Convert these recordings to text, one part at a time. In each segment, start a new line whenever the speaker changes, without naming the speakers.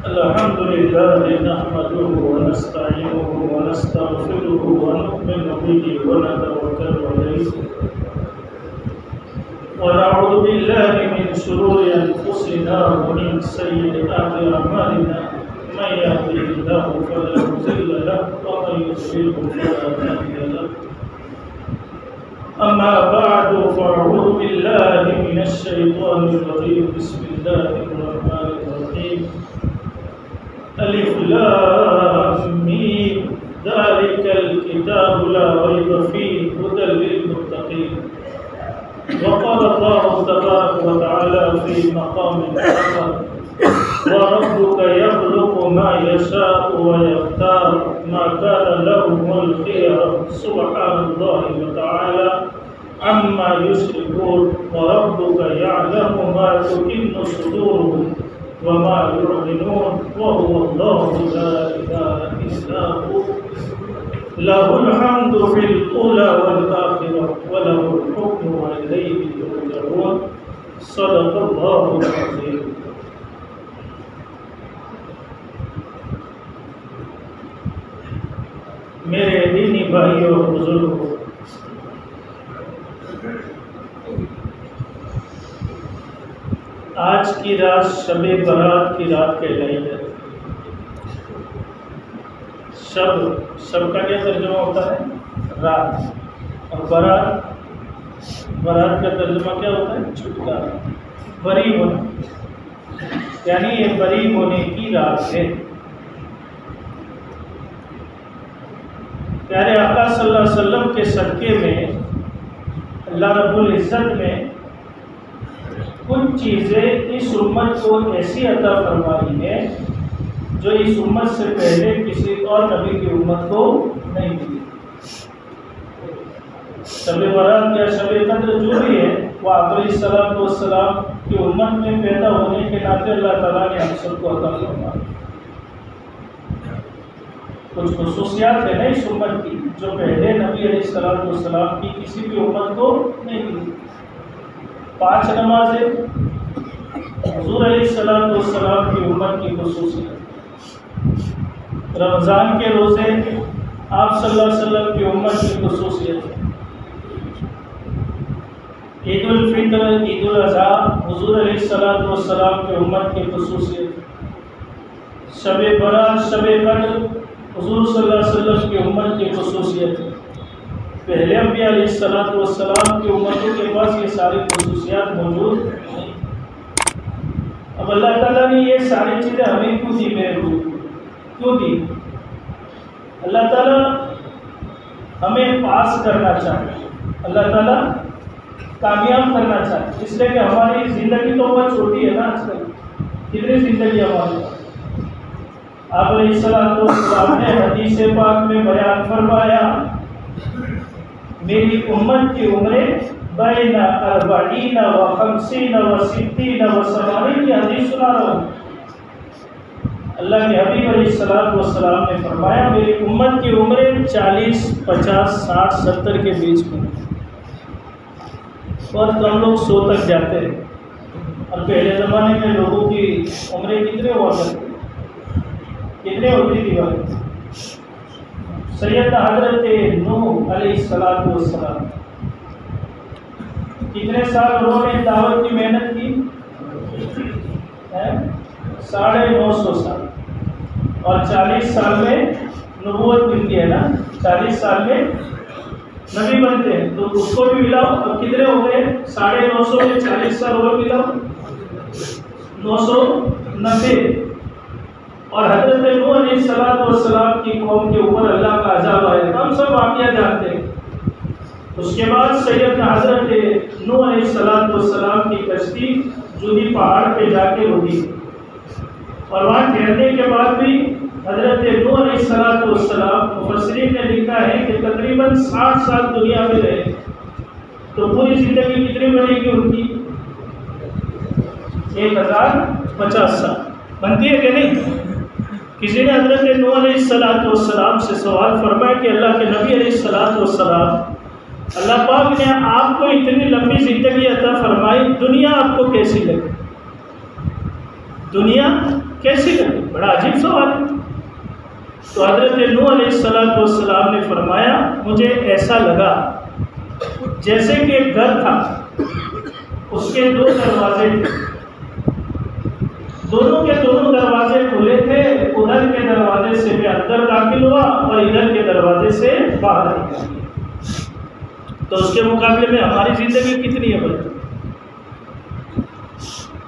الحمد لله نحمده ونستعينه ونستغفره ونؤمن به ونتوكل عليه ونعوذ بالله من شرور أنفسنا ومن سيئات أعمالنا من يهده الله فلا مضل له ومن يضلل فلا هادي له أما بعد فأعوذ بالله من الشيطان الرجيم بسم الله الرحمن الرحيم ألف لام ميم ذلك الكتاب لا ريب فيه هدى للمتقين وقال الله تبارك وتعالى في مقام آخر وربك يخلق ما يشاء ويختار ما كان لهم الخيار سبحان الله وتعالى عما يشركون وربك يعلم ما تكن صدورهم وما يعلنون وهو الله لا إله إلا هو له الحمد في الأولى والآخرة وله الحكم وإليه ترجعون صدق الله العظيم. میرے دینی بھائیوں اور بزرگوں، آج کی رات شب برات کی رات کہلائی جاتی ہے۔ شب کا کیا ترجمہ ہوتا ہے؟ رات۔ اور برات کا ترجمہ کیا ہوتا ہے؟ چھٹکارا، بری ہونا، یعنی یہ بری ہونے کی رات ہے۔ پیارے آقا صلی اللہ علیہ وسلم کے صدقے میں اللہ رب العزت نے کچھ چیزیں اس امت کو ایسی عطا فرمائی ہیں جو اس امت سے پہلے کسی اور نبی کی امت کو نہیں ملی۔ شب برات یا شب قدر جو بھی ہے وہ آقا علیہ السلام کی امت میں پیدا ہونے کے ناطے اللہ تعالیٰ نے ہم سب کو عطا فرمائی۔ کچھ خصوصیات ہیں نا اس امت کی جو پہلے نبی علیہ السلام کی کسی بھی امت کو نہیں ملی۔ 5 نمازیں حضور علیہ السلام کی امت کی خصوصیت، رمضان کے روزے آپ صلی اللہ علیہ وسلم کی امت کی خصوصیت، عید الفطر عید الاضحیٰ حضور علیہ السلام کی امت کی خصوصیت، شب برات شب قدر حضور صلی اللہ علیہ وسلم کی امت کی خصوصیت ہے۔ پہلے انبیاء علیہ السلام کی امتوں کے پاس یہ ساری خصوصیات موجود نہیں۔ اب اللہ تعالیٰ نے یہ ساری چیزیں ہمیں کیوں دی؟ کیوں دی؟ اللہ تعالیٰ ہمیں پاس کرنا چاہتے، اللہ تعالیٰ کامیاب کرنا چاہتے، اس لیے کہ ہماری زندگی تو بہت چھوٹی ہے نا۔ آج کل کتنی زندگی ہماری؟ آپ علیہ السلام نے حدیث پاک میں بیان فرمایا میری امت کی عمریں بین 40 و 50 و 60 و 70 کی حدیث سنا رہا ہوں۔ اللہ کے حبیب علیہ السلام نے فرمایا میری امت کی عمریں 40 50 60 70 کے بیچ میں، اور کم لوگ 100 تک جاتے ہیں۔ اور پہلے زمانے میں لوگوں کی عمریں کتنے ہوا کرتی، کتنے ہوتی تھی بھائی؟ سیدنا حضرت نوح علیہ السلام کتنے سال انہوں نے دعوت کی محنت کی؟ 950 سال، اور 40 سال میں نبوت ملتی ہے نا، 40 سال میں نبی بنتے ہیں، تو اس کو بھی ملاؤ، اب کتنے ہو گئے؟ 950 میں 40 سال اور ملاؤ 990۔ اور حضرت نوح علیہ السلام کی قوم کے اوپر اللہ کا عذاب آیا، ہم سب واقعہ جانتے ہیں۔ اس کے بعد سیدنا حضرت نوح علیہ السلام کی کشتی جودی پہاڑ پہ جا کے رکی، اور وہاں ٹھہرنے کے بعد بھی حضرت نوح علیہ السلام مفسرین نے لکھا ہے کہ تقریباً 60 سال دنیا میں رہے، تو پوری زندگی کتنی بنے گی ان کی؟ 1050 سال بنتی ہے کہ نہیں؟ کسی نے حضرت نوح علیہ السلام سے سوال فرمایا کہ اللہ کے نبی علیہ السلام، اللہ پاک نے آپ کو اتنی لمبی زندگی عطا فرمائی، دنیا آپ کو کیسی لگی؟ دنیا کیسے لگی؟ بڑا عجیب سوال ہے۔ تو حضرت نوح علیہ السلام نے فرمایا مجھے ایسا لگا جیسے کہ ایک گھر تھا، اس کے 2 دروازے تھے، دونوں کے دونوں دروازے کھلے تھے، ادھر کے دروازے سے میں اندر داخل ہوا اور ادھر کے دروازے سے باہر نکل گیا۔ تو اس کے مقابلے میں ہماری زندگی کتنی ہے بھائی؟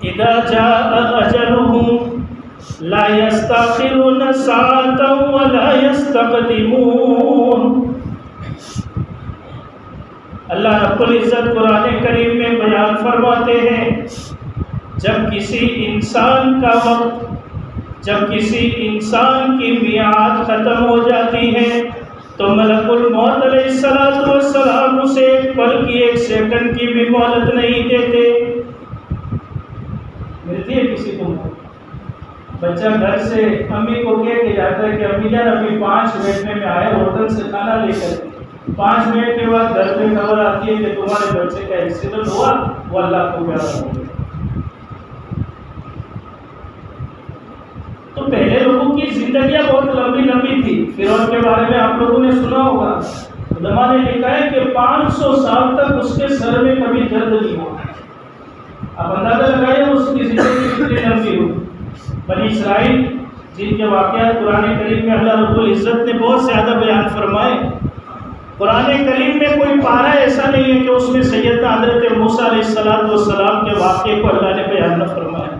اذا جاء اجلهم لا يستأخرون ساعة ولا يستقدمون۔ اللہ رب العزت قرآن کریم میں بیان فرماتے ہیں جب کسی انسان کا وقت، جب کسی انسان کی میعاد ختم ہو جاتی ہے تو ملک الموت علیہ السلام اسے ایک پل کی، 1 سیکنڈ کی بھی مہلت نہیں دیتے۔ ملتی ہے کسی کو؟ بچہ گھر سے امی کو کہہ کے جاتا ہے کہ امی جان ابھی 5 منٹ میں آئے ہوٹل سے کھانا لے کر، 5 منٹ کے بعد گھر پہ خبر آتی ہے کہ تمہارے بچے کا ایکسیڈنٹ ہوا، وہ اللہ کو پیارا ہو گیا۔ تو پہلے لوگوں کی زندگیاں بہت لمبی لمبی تھی۔ فرعون کے بارے میں آپ لوگوں نے سنا ہوگا، علماء نے لکھا ہے کہ 500 سال تک اس کے سر میں کبھی درد نہیں ہوا۔ اب اندازہ لگائیے اس کی زندگی کتنی لمبی ہوئی۔ بنی اسرائیل جن کے واقعات قرآن کریم میں اللہ رب العزت نے بہت زیادہ بیان فرمائے، قرآن کریم میں کوئی پارہ ایسا نہیں ہے کہ اس میں سیدنا حضرت موسیٰ علیہ السلام کے واقعے کو اللہ نے بیان نہ فرمایا۔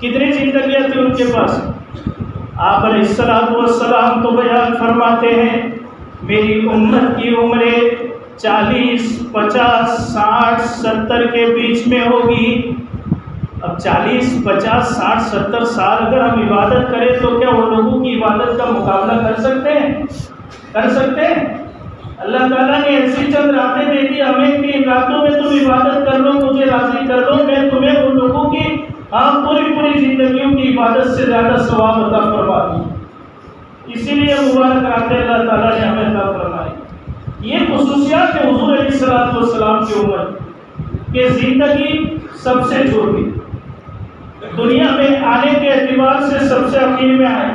کتنی زندگیاں تھی ان کے پاس؟ آپ علیہ السلام تو بیان فرماتے ہیں میری امت کی عمریں 40، 50، 60، 70 کے بیچ میں ہوگی۔ اب 40، 50، 60، 70 سال اگر ہم عبادت کریں تو کیا وہ لوگوں کی عبادت کا مقابلہ کر سکتے ہیں؟ کر سکتے ہیں؟ اللہ تعالیٰ نے ایسی چند راتیں دے دی ہمیں کہ ان راتوں میں تم عبادت کر لو، مجھے راضی کر لو، میں تمہیں ان لوگوں کی پوری زندگیوں کی عبادت سے زیادہ ثواب عطا فرما دوں۔ اسی لیے مبارک راتیں اللہ تعالیٰ نے ہمیں عطا فرمائی۔ یہ خصوصیات ہے حضور علیہ السلام کی امت کہ زندگی سب سے چھوٹی، دنیا میں آنے کے اعتبار سے سب سے اخیر میں آئے،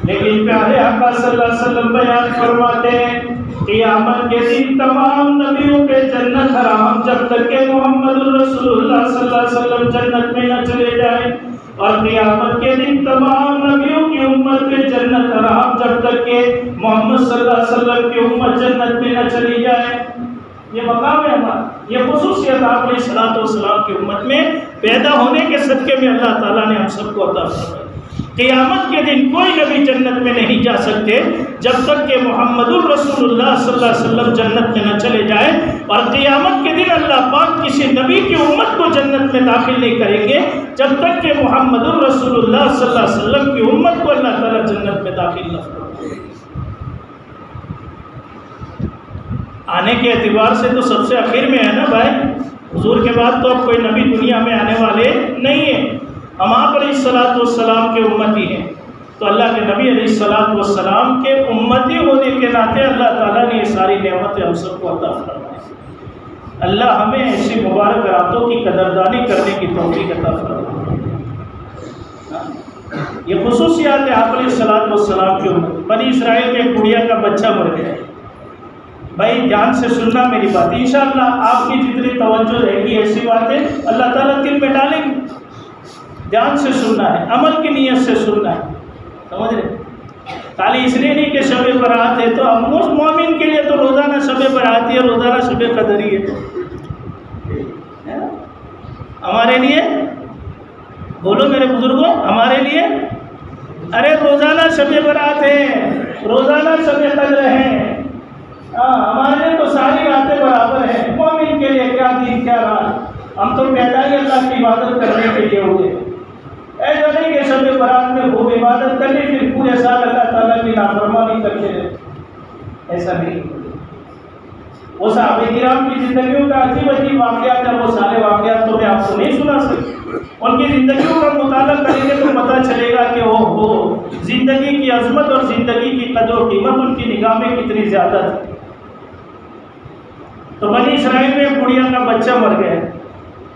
لیکن پیارے آقا صلی اللہ علیہ وسلم بیان فرماتے ہیں قیامت کے دن تمام نبیوں کے جنت حرام جب تک کہ محمد الرسول اللہ صلی اللہ علیہ وسلم جنت میں نہ چلے جائیں، اور قیامت کے دن تمام نبیوں کی امت میں جنت حرام جب تک کہ محمد صلی اللہ علیہ وسلم کی امت جنت میں نہ چلی جائے۔ یہ مقام ہے ہمارا، یہ خصوصیت آپ علیہ السلام کی امت میں پیدا ہونے کے صدقے میں اللہ تعالیٰ نے ہم سب کو عطا فرمایا۔ قیامت کے دن کوئی نبی جنت میں نہیں جا سکتے جب تک کہ محمد الرسول اللہ صلی اللہ علیہ وسلم جنت میں نہ چلے جائیں، اور قیامت کے دن اللہ پاک کسی نبی کی امت کو جنت میں داخل نہیں کریں گے جب تک کہ محمد الرسول اللہ صلی اللہ علیہ وسلم کی امت کو اللہ تعالیٰ جنت میں داخل نہ فرمائے۔ آنے کے اعتبار سے تو سب سے آخر میں ہے نا بھائی، حضور کے بعد تو اب کوئی نبی دنیا میں آنے والے نہیں ہیں، ہم آپ علیہ السلام کے امتی ہیں۔ تو اللہ کے نبی علیہ السلام کے امتی ہونے کے ناطے اللہ تعالیٰ نے یہ ساری نعمتیں ہم سب کو عطا فرمائیں۔ اللہ ہمیں ایسی مبارک راتوں کی قدردانی کرنے کی توفیق عطا فرمائے۔ یہ خصوصیات ہے آپ علیہ السلام کی امت۔ بنی اسرائیل میں ایک گڑیا کا بچہ مر گیا۔ بھائی دھیان سے سننا میری بات، انشاءاللہ آپ کی جتنی توجہ رہے گی ایسی باتیں اللہ تعالیٰ دل میں ڈالیں گے۔ دھیان سے سننا ہے، عمل کی نیت سے سننا ہے، سمجھ رہے؟ خالی اس لیے نہیں کہ شب برات ہے تو مومن کے لیے تو روزانہ شب برات ہے، روزانہ شب قدر ہی ہے۔ ہمارے لیے بولو میرے بزرگوں، ہمارے لیے ارے روزانہ شب برات ہے، روزانہ شب قدر ہے۔ ہمارے لیے تو ساری راتیں برابر ہیں، مومن کے لیے کیا دن کیا رات، ہم تو پیدا ہی اللہ کی عبادت کرنے کے لیے ہوئے۔ ایسا نہیں کہ شب برات میں خوب عبادت کرنی پھر پورے سال اللہ تعالیٰ کی نافرمانی کرتے رہے، ایسا نہیں۔ وہ صحابہ کرام کی زندگیوں کا عجیب عجیب واقعات ہیں، وہ سارے واقعات تو میں آپ کو نہیں سنا سکتا، ان کی زندگیوں کا مطالعہ کریں گے تو پتہ چلے گا کہ وہ زندگی کی عظمت اور زندگی کی قدر و قیمت ان کی نگاہ میں کتنی زیادہ تھی۔ تو بنی اسرائیل میں گڑیا کا بچہ مر گیا،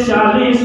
40,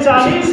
40,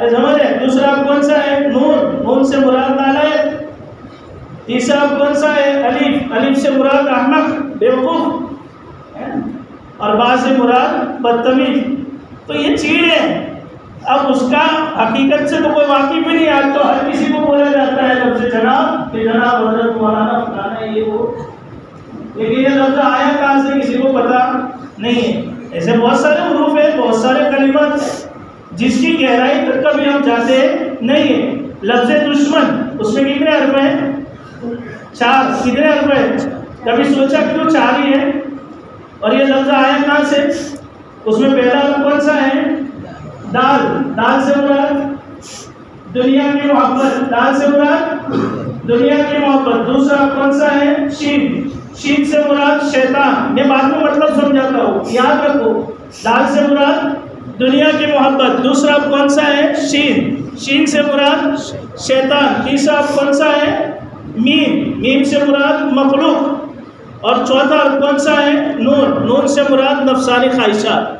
ارے سمجھ رہے؟ دوسرا کون سا ہے؟ نون، نون سے مراد نالائق۔ تیسرا کون سا ہے؟ الف، الف سے مراد احمق، بیوقوف، اور با سے مراد بدتمیز۔ تو یہ چیڑ ہے۔ اب اس کا حقیقت سے تو کوئی واقف ہی نہیں ہے، آج تو ہر کسی کو بولا جاتا ہے لفظ جناب، کہ جناب حضرت مولانا فلانا یہ وہ، لیکن یہ لفظ آیا کہاں سے کسی کو پتا نہیں ہے۔ ایسے بہت سارے حروف ہیں، بہت سارے کلمات ہیں جس کی گہرائی تک کبھی ہم جاتے نہیں ہیں۔ لفظ دشمن، اس میں کتنے حرف ہیں؟ 4۔ کتنے حرف ہیں؟ کبھی سوچا کیوں 4 ہی ہے؟ اور یہ لفظ آیا کہاں سے؟ اس میں پہلا حرف کون سا ہے؟ دال، دال سے مراد دنیا کی محبت، دال سے مراد دنیا کی محبت۔ دوسرا کون سا ہے؟ شین، شین سے مراد شیطان۔ میں بعد میں مطلب سمجھاتا ہوں، یاد رکھو۔ دال سے مراد دنیا کی محبت۔ دوسرا کون سا ہے؟ شین، شین سے مراد شیطان۔ تیسرا کون سا ہے؟ میم، میم سے مراد مخلوق۔ اور چوتھا کون سا ہے؟ نون، نون سے مراد نفسانی خواہشات۔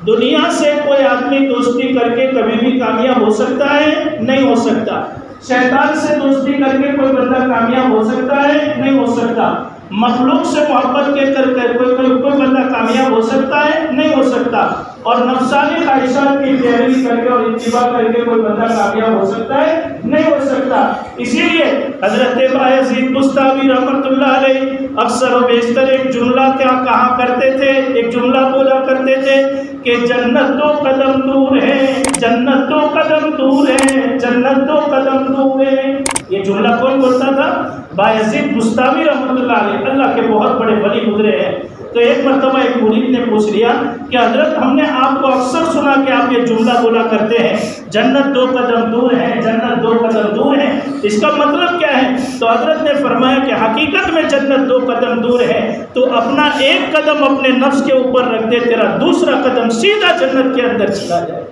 دنیا سے کوئی آدمی دوستی کر کے کبھی بھی کامیاب ہو سکتا ہے؟ نہیں ہو سکتا۔ شیطان سے دوستی کر کے کوئی بندہ کامیاب ہو سکتا ہے؟ نہیں ہو سکتا۔ مخلوق سے محبت کے کر کے کوئی بندہ کامیاب ہو سکتا ہے؟ نہیں ہو سکتا۔ اور نفسانی خواہشات کی پیروی کر کے اور اتباع کر کے کوئی بندہ کامیاب ہو سکتا ہے؟ نہیں ہو سکتا۔ اسی لیے حضرت بایزید بستامی رحمۃ اللہ علیہ اکثر و بیشتر ایک جملہ کیا کہا کرتے تھے، ایک جملہ بولا کرتے تھے کہ جنت 2 قدم دور ہے، جنت 2 قدم دور ہے، جنت 2 قدم دور ہے۔ یہ جملہ کون بولتا تھا؟ بایزید بستامی رحمۃ اللہ علیہ، اللہ کے بہت بڑے ولی گزرے ہیں۔ تو ایک مرتبہ ایک مرید نے پوچھ لیا کہ حضرت ہم نے آپ کو اکثر سنا کہ آپ یہ جملہ بولا کرتے ہیں جنت 2 قدم دور ہے، جنت 2 قدم دور ہے، اس کا مطلب کیا ہے؟ تو حضرت نے فرمایا کہ حقیقت میں جنت 2 قدم دور ہے تو اپنا ایک قدم اپنے نفس کے اوپر رکھ دے، تیرا دوسرا قدم سیدھا جنت کے اندر چلا جائے۔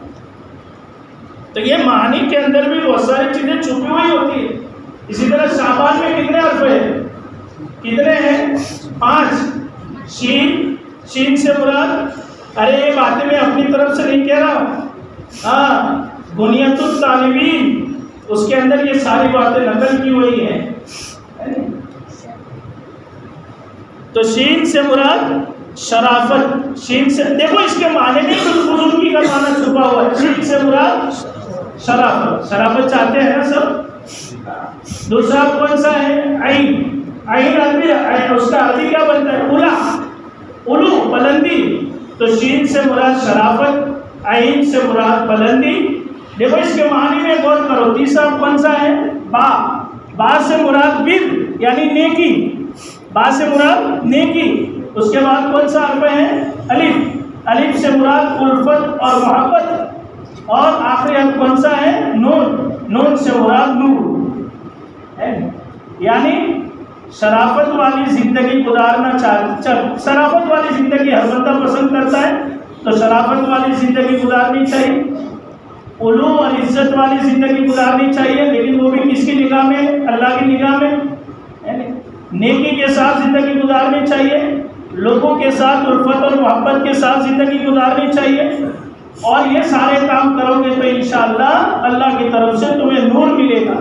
تو یہ معنی کے اندر بھی بہت ساری چیزیں چھپی ہوئی ہوتی ہیں۔ اسی طرح شعبان میں کتنے حرف ہیں؟ کتنے ہیں؟ 5۔ شین، شین سے مراد، ارے یہ باتیں میں اپنی طرف سے نہیں کہہ رہا ہوں، ہاں بنیت الطالبین اس کے اندر یہ ساری باتیں نقل کی ہوئی ہیں۔ تو شین سے مراد شرافت، شین سے دیکھو اس کے معنی میں بزرگی کا معنی چھپا ہوا ہے۔ شین سے مراد شرافت، شرافت چاہتے ہیں نا سب۔ دوسرا کون سا ہے؟ عین، عین عربی، اس کا عربی کیا بنتا ہے؟ اولا، اولو، بلندی۔ تو شین سے مراد شرافت، عین سے مراد بلندی۔ دیکھو اس کے معنی میں غور کرو۔ تیسرا کون سا ہے؟ با، با سے مراد بر یعنی نیکی، با سے مراد نیکی۔ اس کے بعد کون سا حرف ہے؟ الف، الف سے مراد الفت اور محبت۔ اور آخری حرف کون سا ہے؟ نون، نون سے مراد نور، یعنی شرافت والی زندگی گزارنا شرافت والی زندگی ہر بندہ پسند کرتا ہے، تو شرافت والی زندگی گزارنی چاہیے، علو اور عزت والی زندگی گزارنی چاہیے، لیکن وہ بھی کس کی نگاہ میں؟ اللہ کی نگاہ میں۔ نیکی کے ساتھ زندگی گزارنی چاہیے، لوگوں کے ساتھ الفت اور محبت کے ساتھ زندگی گزارنی چاہیے، اور یہ سارے کام کرو گے تو انشاءاللہ اللہ کی طرف سے تمہیں نور ملے گا۔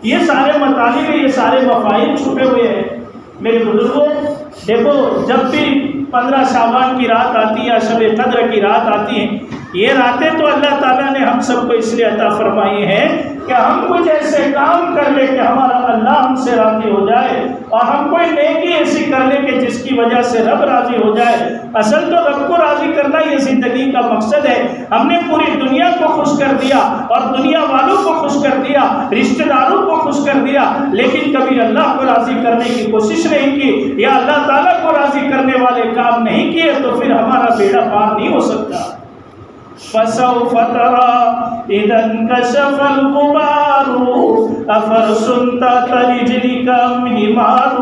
یہ سارے مطالب ہیں، یہ سارے مفاہیم چھپے ہوئے ہیں میرے بزرگوں۔ دیکھو جب بھی 15 شعبان کی رات آتی ہے یا شب قدر کی رات آتی ہے، یہ راتیں تو اللہ تعالیٰ نے ہم سب کو اس لیے عطا فرمائی ہیں کہ ہم کچھ ایسے کام کر لیں کہ ہمارا اللہ ہم سے راضی ہو جائے، اور ہم کوئی نیکی ایسی کر لیں کہ جس کی وجہ سے رب راضی ہو جائے۔ اصل تو رب کو راضی کرنا یہ زندگی کا مقصد ہے۔ ہم نے پوری دنیا کو خوش کر دیا اور دنیا والوں کو خوش کر دیا، رشتہ داروں کو خوش کر دیا، لیکن کبھی اللہ کو راضی کرنے کی کوشش نہیں کی، یا اللہ تعالیٰ کو راضی کرنے والے کام نہیں کیے، تو پھر ہمارا بیڑا پار نہیں ہو سکتا۔ فسوف ترى اذا انكشف الغبار افرس تحت رجلك مهمار،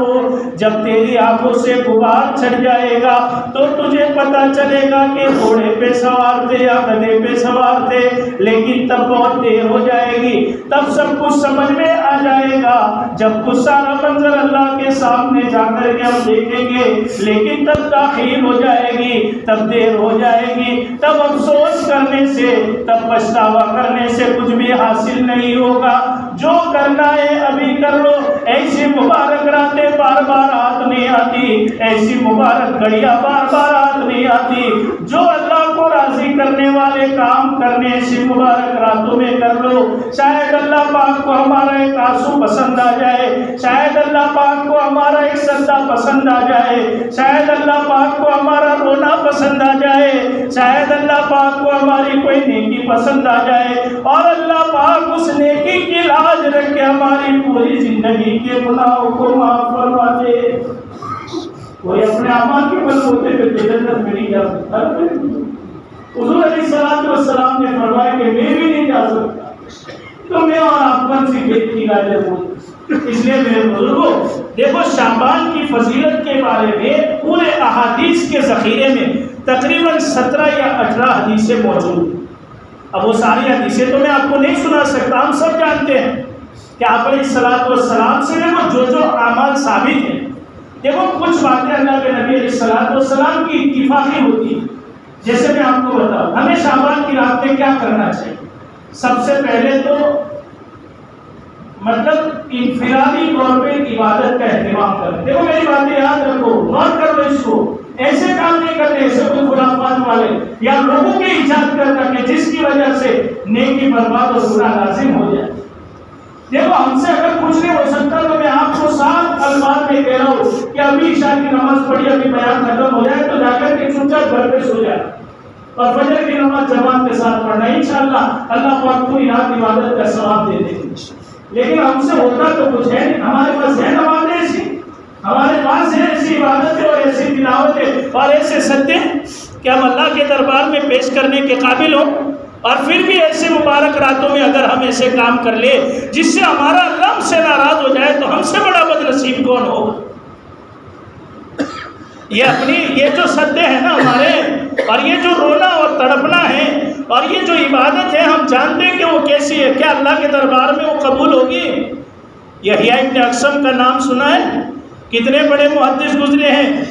جب تیری آنکھوں سے غبار چھٹ جائے گا تو تجھے پتا چلے گا کہ گھوڑے پہ سوار تھے یا گدھے پہ سوار تھے، لیکن تب بہت دیر ہو جائے گی، تب سب کچھ سمجھ میں آ جائے گا۔ جب کچھ سارا منظر اللہ کے سامنے جا کر کے ہم دیکھیں گے، لیکن تب تاخیر ہو جائے گی، تب دیر ہو جائے گی، تب افسوس کرنے سے، تب پچھتاوا کرنے سے کچھ بھی حاصل نہیں ہوگا۔ جو کرنا ہے ابھی کر لو۔ ایسی مبارک راتیں بار بار ہاتھ نہیں آتی، ایسی مبارک گھڑیاں بار بار ہاتھ نہیں آتی۔ جو اللہ کو راضی کرنے والے کام کرنے ایسی مبارک راتوں میں کر لو۔ شاید اللہ پاک کو ہمارا ایک آنسو پسند آ جائے، شاید اللہ پاک کو ہمارا ایک سجدہ پسند آ جائے، شاید اللہ پاک کو ہمارا رونا پسند آ جائے، شاید اللہ پاک کو ہماری کوئی نیکی پسند آ جائے، اور اللہ پاک اس نیکی کی لاج رکھ کے ہماری پوری زندگی کے گناہوں کو معاف فرما دے۔ کوئی اپنے اعمال کے بل ہوتے ہوئے جنت میں نہیں جا سکتا۔ حضور علیہ السلام نے فرمایا کہ میں بھی نہیں جا سکتا، تو میں اور آپ کون سی کھیت کی گاجر ہوں۔ اس لیے میرے بزرگوں دیکھو، شعبان کی فضیلت کے بارے میں پورے احادیث کے ذخیرے میں تقریباً 17 یا 18 حدیثیں موجود ہیں۔ اب وہ ساری حدیثیں تو میں آپ کو نہیں سنا سکتا، ہم سب جانتے ہیں کہ آپ علیہ السلام سے وہ جو اعمال ثابت ہیں، دیکھو کچھ باتیں اللہ کے نبی علیہ السلام کی اتفاقی ہوتی ہیں۔ جیسے میں آپ کو بتاؤں، ہمیں شعبان کی رات میں کیا کرنا چاہیے؟ سب سے پہلے تو مطلب انفرادی طور پہ عبادت کا اہتمام کریں۔ دیکھو میری باتیں یاد رکھو، نوٹ کر لو اس کو۔ ایسے کام نہیں کرتے ایسے کوئی خرافات والے یا لوگوں کے ایجاد کرنا کہ جس کی وجہ سے نیکی برباد اور گناہ لازم ہو جائے۔ دیکھو ہم سے اگر کچھ نہیں ہو سکتا تو میں آپ کو صاف الفاظ میں کہہ رہا ہوں کہ ابھی عشاء کی نماز پڑھی، ابھی بیان ختم ہو جائے تو جا کر کے چپ چاپ گھر پہ سو جائے اور فجر کی نماز جماعت کے ساتھ پڑھنا، انشاءاللہ اللہ پاک پوری رات عبادت کا ثواب دے دے گا۔ لیکن ہم سے ہوتا تو کچھ ہے نہیں، ہمارے پاس ہے نمازیں ایسی، ہمارے پاس ہے ایسی عبادتیں اور ایسی تلاوتیں اور ایسے سجدے کہ ہم اللہ کے دربار میں پیش کرنے کے قابل ہوں، اور پھر بھی ایسے مبارک راتوں میں اگر ہم ایسے کام کر لے جس سے ہمارا اللہ ہم سے ناراض ہو جائے تو ہم سے بڑا بد نصیب کون ہوگا؟ یہ جو سجدے ہیں نا ہمارے، اور یہ جو رونا اور تڑپنا ہے اور یہ جو عبادت ہے، ہم جانتے ہیں کہ وہ کیسی ہے، کیا اللہ کے دربار میں وہ قبول ہوگی؟ یحییٰ ابن اقسم کا نام سنا ہے؟ کتنے بڑے محدث گزرے ہیں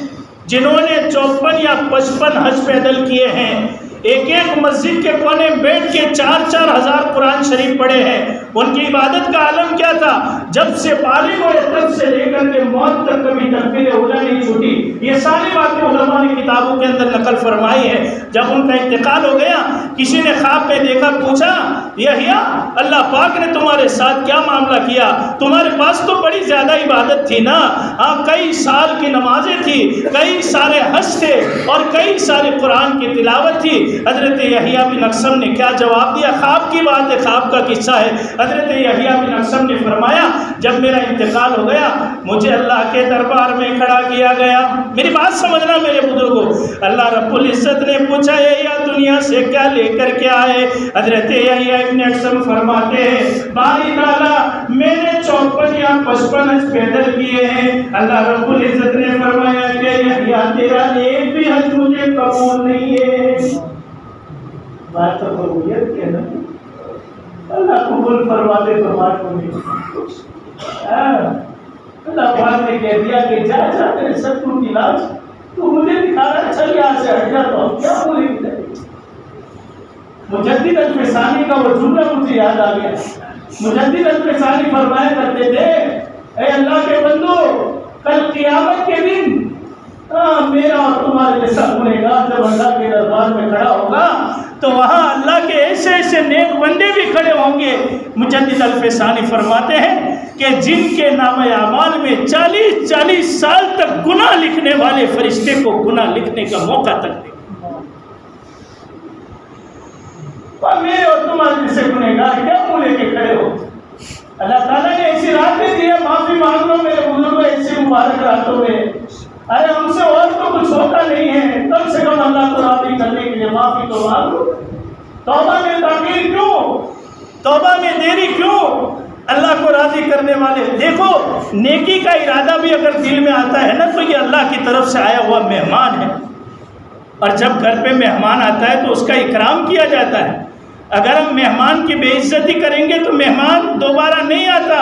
جنہوں نے 54 یا 55 حج پیدل کیے ہیں، ایک ایک مسجد کے کونے بیٹھ کے 4-4 ہزار قرآن شریف پڑھے ہیں۔ ان کی عبادت کا عالم کیا تھا؟ جب سے بالغ ہوئے تب سے لے کر کے موت تک کبھی تکبیر اولیٰ نہیں چھوٹی۔ یہ ساری باتیں علماء نے کتابوں کے اندر نقل فرمائی ہے۔ جب ان کا انتقال ہو گیا، کسی نے خواب میں دیکھا، پوچھا یحییٰ اللہ پاک نے تمہارے ساتھ کیا معاملہ کیا؟ تمہارے پاس تو بڑی زیادہ عبادت تھی نا، ہاں کئی سال کی نمازیں تھی، کئی سارے حج تھے اور کئی سارے قرآن کی تلاوت تھی۔ حضرت یحییٰ بن اقسم نے کیا جواب دیا؟ خواب کی بات ہے، خواب کا قصہ ہے۔ حضرت یحییٰ بن اقسم نے فرمایا جب میرا انتقال ہو گیا مجھے اللہ کے دربار میں کھڑا کیا گیا۔ میری بات سمجھنا میرے بزرگوں، اللہ رب العزت نے پوچھا یحییٰ دنیا سے کیا لے کر کے آئے؟ حضرت یحییٰ ابن اقسم فرماتے ہیں باری تعالیٰ میں نے 54 یا 55 حج پیدل کیے ہیں۔ اللہ رب العزت نے فرمایا کہ یحییٰ تیرا ایک بھی حج مجھے قبول نہیں ہے۔ بات تو قبولیت کے نا، اللہ قبول فرماتے فرماتے کو نہیں۔ اللہ پاک نے کہہ دیا کہ جا جا تیرے شترو کی لاش تو مجھے دکھا رہا، چل یہاں سے ہٹ جاتا ہوں، کیا بولی مجھے؟ مجدد الفسانی کا وہ جملہ مجھے یاد آ گیا۔ مجدد الفسانی فرمایا کرتے تھے اے اللہ کے بندو، کل قیامت کے دن میرا اور تمہارے جیسا گنہگار جب اللہ کے دربار میں کھڑا ہوگا تو وہاں اللہ کے ایسے ایسے نیک بندے بھی کھڑے ہوں گے۔ مجدد الفسانی فرماتے ہیں کہ جن کے نام اعمال میں 40 سال تک گناہ لکھنے والے فرشتے کو گناہ لکھنے کا موقع تک دے، اور میرے اور تمہارے جیسے گنہگار کیا منہ لے کے کھڑے ہو؟ اللہ تعالیٰ نے ایسی راتیں دی ہے، معافی مانگ لو میرے بزرگوں ایسی مبارک راتوں میں۔ ارے ہم سے اور تو کچھ ہوتا نہیں ہے، کم سے کم اللہ کو راضی کرنے کے لیے معافی تو مانگ لو۔ توبہ میں تاخیر کیوں؟ توبہ میں دیری کیوں؟ اللہ کو راضی کرنے والے دیکھو، نیکی کا ارادہ بھی اگر دل میں آتا ہے نا تو یہ اللہ کی طرف سے آیا ہوا مہمان ہے، اور جب گھر پہ مہمان آتا ہے تو اس کا اکرام کیا جاتا ہے۔ اگر ہم مہمان کی بے عزتی کریں گے تو مہمان دوبارہ نہیں آتا۔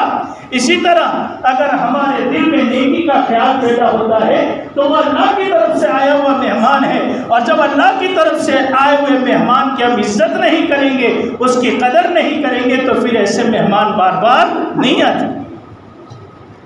اسی طرح اگر ہمارے دل میں نیکی کا خیال پیدا ہوتا ہے تو وہ اللہ کی طرف سے آیا ہوا مہمان ہے، اور جب اللہ کی طرف سے آئے ہوئے مہمان کی ہم عزت نہیں کریں گے، اس کی قدر نہیں کریں گے، تو پھر ایسے مہمان بار بار نہیں آتے۔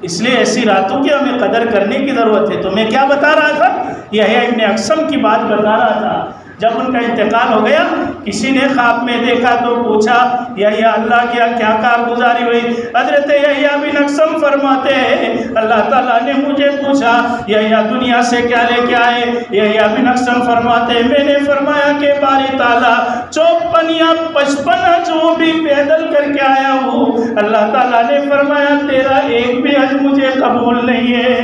اس لیے ایسی راتوں کی ہمیں قدر کرنے کی ضرورت ہے۔ تو میں کیا بتا رہا تھا؟ یحییٰ ابن اقسم کی بات بتا رہا تھا۔ جب ان کا انتقال ہو گیا، کسی نے خواب میں دیکھا تو پوچھا یحییٰ اللہ کیا کارگزاری ہوئی؟ حضرت یحییٰ بن اقسم فرماتے ہیں اللہ تعالیٰ نے مجھے پوچھا یحییٰ دنیا سے کیا لے کے آئے؟ یحییٰ بن اقسم فرماتے ہیں میں نے فرمایا کہ باری تعالیٰ 54 یا 55 جو بھی پیدل کر کے آیا ہوں۔ اللہ تعالیٰ نے فرمایا تیرا ایک بھی حج مجھے قبول نہیں ہے۔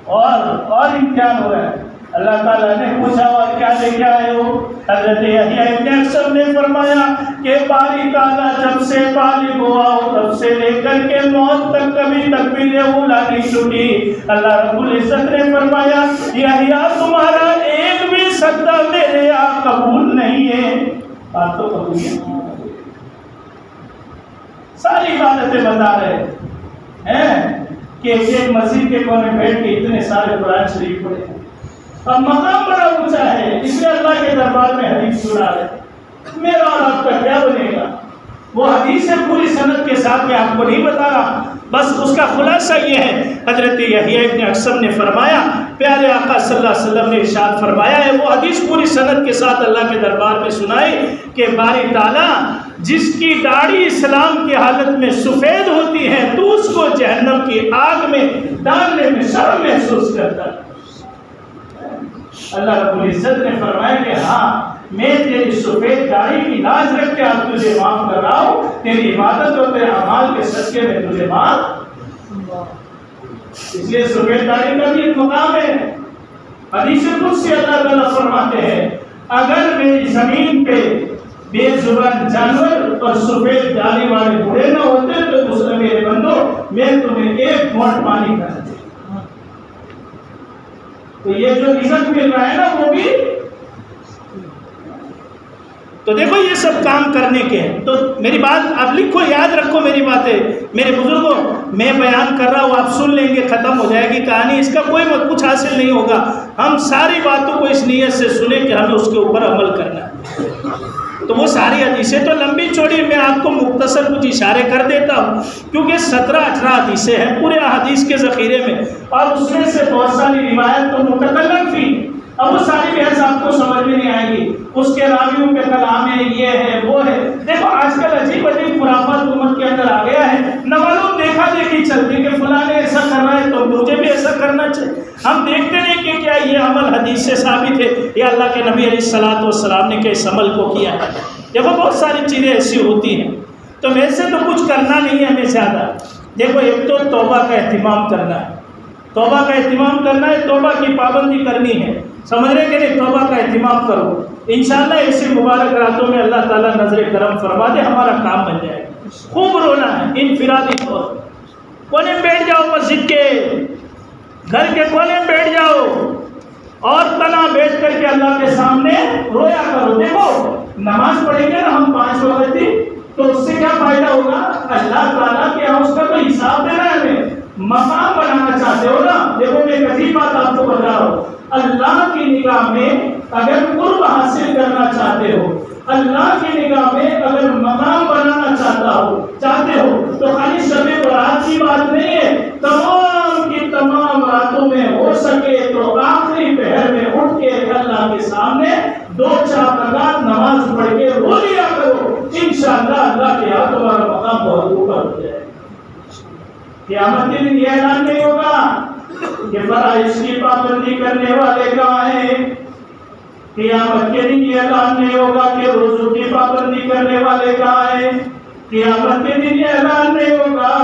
اور امتحان ہو رہا ہے۔ اللہ تعالیٰ نے پوچھا اور کیا لے کے آئے ہو؟ حضرت یحییٰ ابن اقسم نے فرمایا کہ باری تعالیٰ جب سے بالغ ہوا ہو تب سے لے کر کے موت تک کبھی تکبیر اولیٰ نہیں چھوٹی۔ اللہ رب العزت نے فرمایا یحییٰ تمہارا ایک بھی سجدہ میرے یہاں قبول نہیں ہے۔ آپ تو قبول ہے، ساری عبادتیں بتا رہے ہیں کہ ایک مسجد کے کونے بیٹھ کے اتنے سارے قرآن شریف پڑھے، اب مقام بڑا اونچا ہے، اس لیے اللہ کے دربار میں حدیث سنا رہے۔ میرا اور آپ کا کیا بنے گا؟ وہ حدیث ہے پوری سند کے ساتھ، میں آپ کو نہیں بتا رہا، بس اس کا خلاصہ یہ ہے۔ حضرت یحییٰ ابن اقسم نے فرمایا، پیارے آقا صلی اللہ علیہ وسلم نے ارشاد فرمایا ہے، وہ حدیث پوری سند کے ساتھ اللہ کے دربار میں سنائی کہ باری تعالیٰ جس کی داڑھی اسلام کی حالت میں سفید ہوتی ہے تو اس کو جہنم کی آگ میں ڈالنے میں شرم محسوس کرتا ہے۔ اللہ رب العزت نے فرمایا کہ ہاں میں تیری سفید داڑھی کی لاج رکھ کے اب تجھے معاف کر رہا ہوں، تیری عبادت اور تیرے اعمال کے صدقے میں تجھے معاف۔ اس لیے سفید داڑھی کا بھی ایک مقام ہے۔ حدیث قدسی اللہ تعالیٰ فرماتے ہیں اگر میری زمین پہ بے زبان جانور اور سفید داڑھی والے بوڑھے نہ ہوتے تو اس نے میرے بندو میں تمہیں ایک گھونٹ پانی کر دیتا۔ تو یہ جو عزت مل رہا ہے نا وہ بھی تو دیکھو یہ سب کام کرنے کے ہیں۔ تو میری بات آپ لکھو، یاد رکھو میری باتیں، میرے بزرگوں میں بیان کر رہا ہوں، آپ سن لیں گے، ختم ہو جائے گی کہانی، اس کا کوئی کچھ حاصل نہیں ہوگا۔ ہم ساری باتوں کو اس نیت سے سنیں کہ ہمیں اس کے اوپر عمل کرنا ہے۔ تو وہ ساری حدیثیں تو لمبی چوڑی میں آپ کو مختصر کچھ اشارے کر دیتا ہوں، کیونکہ 17-18 حدیثیں ہیں پورے حدیث کے ذخیرے میں، اور اس میں سے بہت ساری روایت تو متکلم فی، اب وہ ساری بحث آپ کو سمجھ میں نہیں آئے گی، اس کے راویوں کے کلام ہے، یہ ہے وہ ہے۔ دیکھو آج کل عجیب عجیب خرافات امت کے اندر آ گیا ہے، نہ معلوم دیکھا دیکھی چلتی کہ فلاں نے ایسا کر رہا ہے تو مجھے بھی ایسا کرنا چاہیے۔ ہم دیکھتے نہیں کہ کیا یہ عمل حدیث سے ثابت ہے یا اللہ کے نبی علیہ الصلوۃ والسلام نے کس عمل کو کیا ہے۔ دیکھو بہت ساری چیزیں ایسی ہوتی ہیں، تو ویسے تو کچھ کرنا نہیں ہے ہمیں زیادہ۔ دیکھو ایک تو توبہ کا اہتمام کرنا ہے، توبہ کا اہتمام کرنا ہے، توبہ کی پابندی کرنی ہے، سمجھ رہے کہ نہیں؟ توبہ کا اہتمام کرو، انشاءاللہ ایسی مبارک راتوں میں اللہ تعالیٰ نظر کرم فرما دے، ہمارا کام بن جائے گا۔ خوب رونا ہے انفرادی طور، کونے میں بیٹھ جاؤ، مسجد کے گھر کے کونے میں بیٹھ جاؤ اور تنہا بیٹھ کر کے اللہ کے سامنے رویا کرو۔ دیکھو نماز پڑھیں گے نا ہم 5 وقت کی، تو اس سے کیا فائدہ ہوگا؟ اللہ تعالیٰ کے یہاں اس کا تو حساب دینا ہے ہمیں، مقام بنانا چاہتے ہو نا۔ دیکھو میں ایک عجیب بات آپ کو بتا رہا ہوں، اللہ کی نگاہ میں اگر قرب حاصل کرنا چاہتے ہو، اللہ کی نگاہ میں اگر مقام بنانا چاہتے ہو تو خالی شب برات کی بات نہیں ہے، تمام کی تمام راتوں میں ہو سکے تو آخری پہر میں اٹھ کے اللہ کے سامنے 2-4 رکعت نماز پڑھ کے رو لیا کرو، انشاءاللہ اللہ کے ہاں تمہارا مقام بہت اوپر ہو جائے۔ قیامت کے دن یہ اعلان نہیں ہوگا کہ فرائض کی پابندی کرنے والے کہاں ہیں، قیامت کے دن یہ اعلان نہیں ہوگا کہ روزوں کی پابندی کرنے والے کہاں ہیں، قیامت کے دن یہ اعلان نہیں ہوگا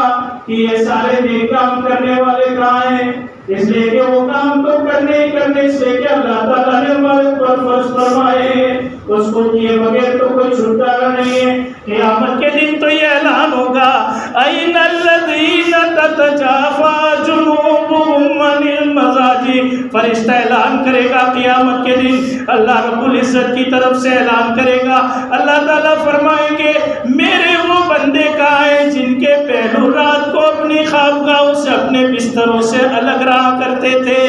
کہ یہ سارے نیک کام کرنے والے کہاں ہیں، اس لیے کہ وہ کام تو کرنے ہی کرنے، اس لیے کہ اللہ تعالیٰ نے ہمارے پر فرض فرمائے ہیں، اس کو کیے بغیر تو کوئی چھٹکارا نہیں ہے۔ قیامت کے دن تو یہ اعلان ہوگا اَيْنَ الَّذِينَ تَتَجَافَى جُنُوبُهُمْ عَنِ الْمَضَاجِعِ، فرشتہ اعلان کرے گا قیامت کے دن، اللہ رب العزت کی طرف سے اعلان کرے گا، اللہ تعالیٰ فرمائیں گے میرے وہ بندے کہاں ہیں جن کے پہلو رات کو اپنی خوابگاہوں سے اپنے بستروں سے الگ رہا کرتے تھے؟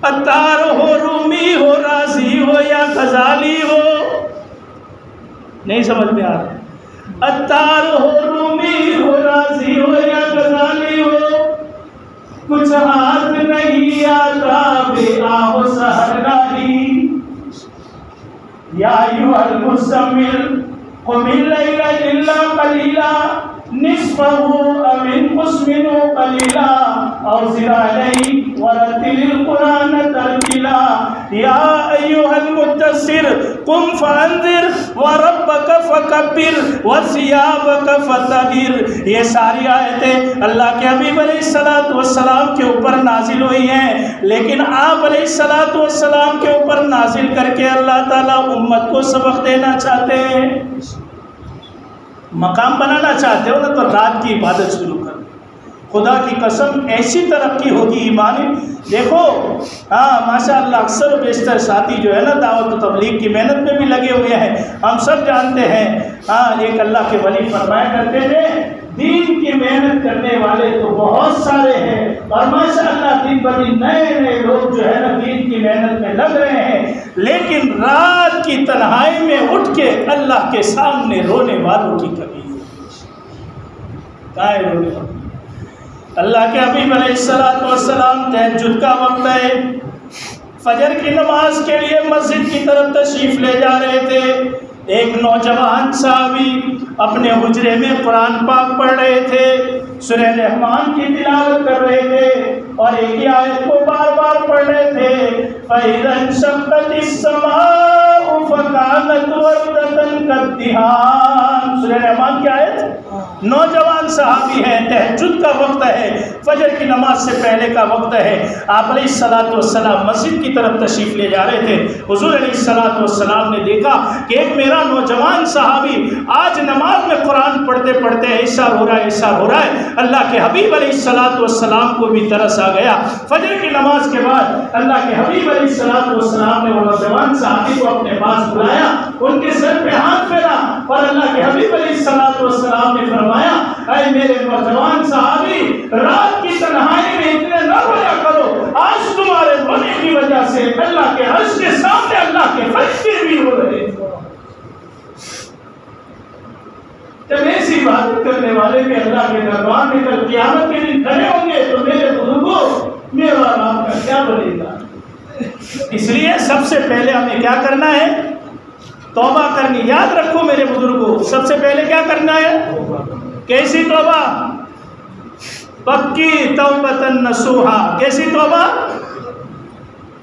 عطار ہو، رومی ہو، رازی ہو یا غزالی ہو، نہیں سمجھ میں آ رہا؟ عطار ہو، رومی ہو، رازی ہو یا غزالی ہو، کچھ ہاتھ نہیں آتا بے آہ سحرگاہی۔ یا ایھا المزمل قم اللیل الا قلیلا نصفہ او انقص منہ قلیلا او زد علیہ ورتل القرآن ترتیلا۔ یا ایھا المدثر قم فانذر وربک فکبر وثیابک فطہر۔ یہ ساری آیتیں اللہ کے حبیب علیہ السلام کے اوپر نازل ہوئی ہیں، لیکن آپ علیہ السلام کے اوپر نازل کر کے اللہ تعالیٰ امت کو سبق دینا چاہتے ہیں، مقام بنانا چاہتے ہو نا تو رات کی عبادت شروع کر۔ خدا کی قسم ایسی ترقی ہوگی ایمانی۔ دیکھو ماشاءاللہ اکثر و بیشتر ساتھی جو ہے نا دعوت و تبلیغ کی محنت میں بھی لگے ہوئے ہیں، ہم سب جانتے ہیں۔ ایک اللہ کے ولی فرمایا کرتے تھے دین کی محنت کرنے والے تو بہت سارے ہیں، اور ماشاءاللہ دن بدن نئے نئے لوگ جو ہے نا دین کی محنت میں لگ رہے ہیں، لیکن رات کی تنہائی میں اٹھ کے اللہ کے سامنے رونے والوں کی کمی کہاں ہے؟ رونے والوں۔ اللہ کے حبیب علیہ السلام تہجد کا وقت ہے، فجر کی نماز کے لیے مسجد کی طرف تشریف لے جا رہے تھے۔ ایک نوجوان صحابی اپنے حجرے میں قرآن پاک پڑھ رہے تھے، سورہ رحمان کی تلاوت کر رہے تھے، اور ایک ہی آیت کو بار بار پڑھ رہے تھے، فَإِذَا انشَقَّتِ السَّمَاءُ فَكَانَتْ وَرْدَةً كَالدِّهَانِ۔ سورہ رحمان کی آیت۔ نوجوان صحابی ہیں، تہجد کا وقت ہے، فجر کی نماز سے پہلے کا وقت ہے، آپ علیہ السلام مسجد کی طرف تشریف لے جا رہے تھے۔ حضور علیہ السلام نے دیکھا کہ ایک میرا نوجوان صحابی آج نماز میں قرآن پڑھتے پڑھتے ایسا ہو رہا ہے۔ اللہ کے حبیب علیہ السلام کو بھی ترس آ گیا۔ فجر کی نماز کے بعد اللہ کے حبیب علیہ السلام نے وہ نوجوان صحابی کو اپنے پاس بلایا، ان کے سر پہ ہاتھ پھیرا، اور اللہ کے حبیب علیہ السلام نے فرمایا اے میرے نوجوان صحابی، رات کی تنہائی میں اتنے نہ رویا کرو، آج تمہارے رونے کی وجہ سے اللہ کے عرش کے سامنے اللہ کے فرشتے بھی رو رہے ہیں۔ جب ایسی عبادت کرنے والے بھی اللہ کے دربار میں کل قیامت کے دن کھڑے ہوں گے تو میرے بزرگوں میرا اور آپ کا کیا بنے گا؟ اس لیے سب سے پہلے ہمیں کیا کرنا ہے؟ توبہ کرنی۔ یاد رکھو میرے بزرگوں، سب سے پہلے کیا کرنا ہے؟ کیسی توبہ؟ پکی توبۃ نصوحا۔ کیسی توبہ؟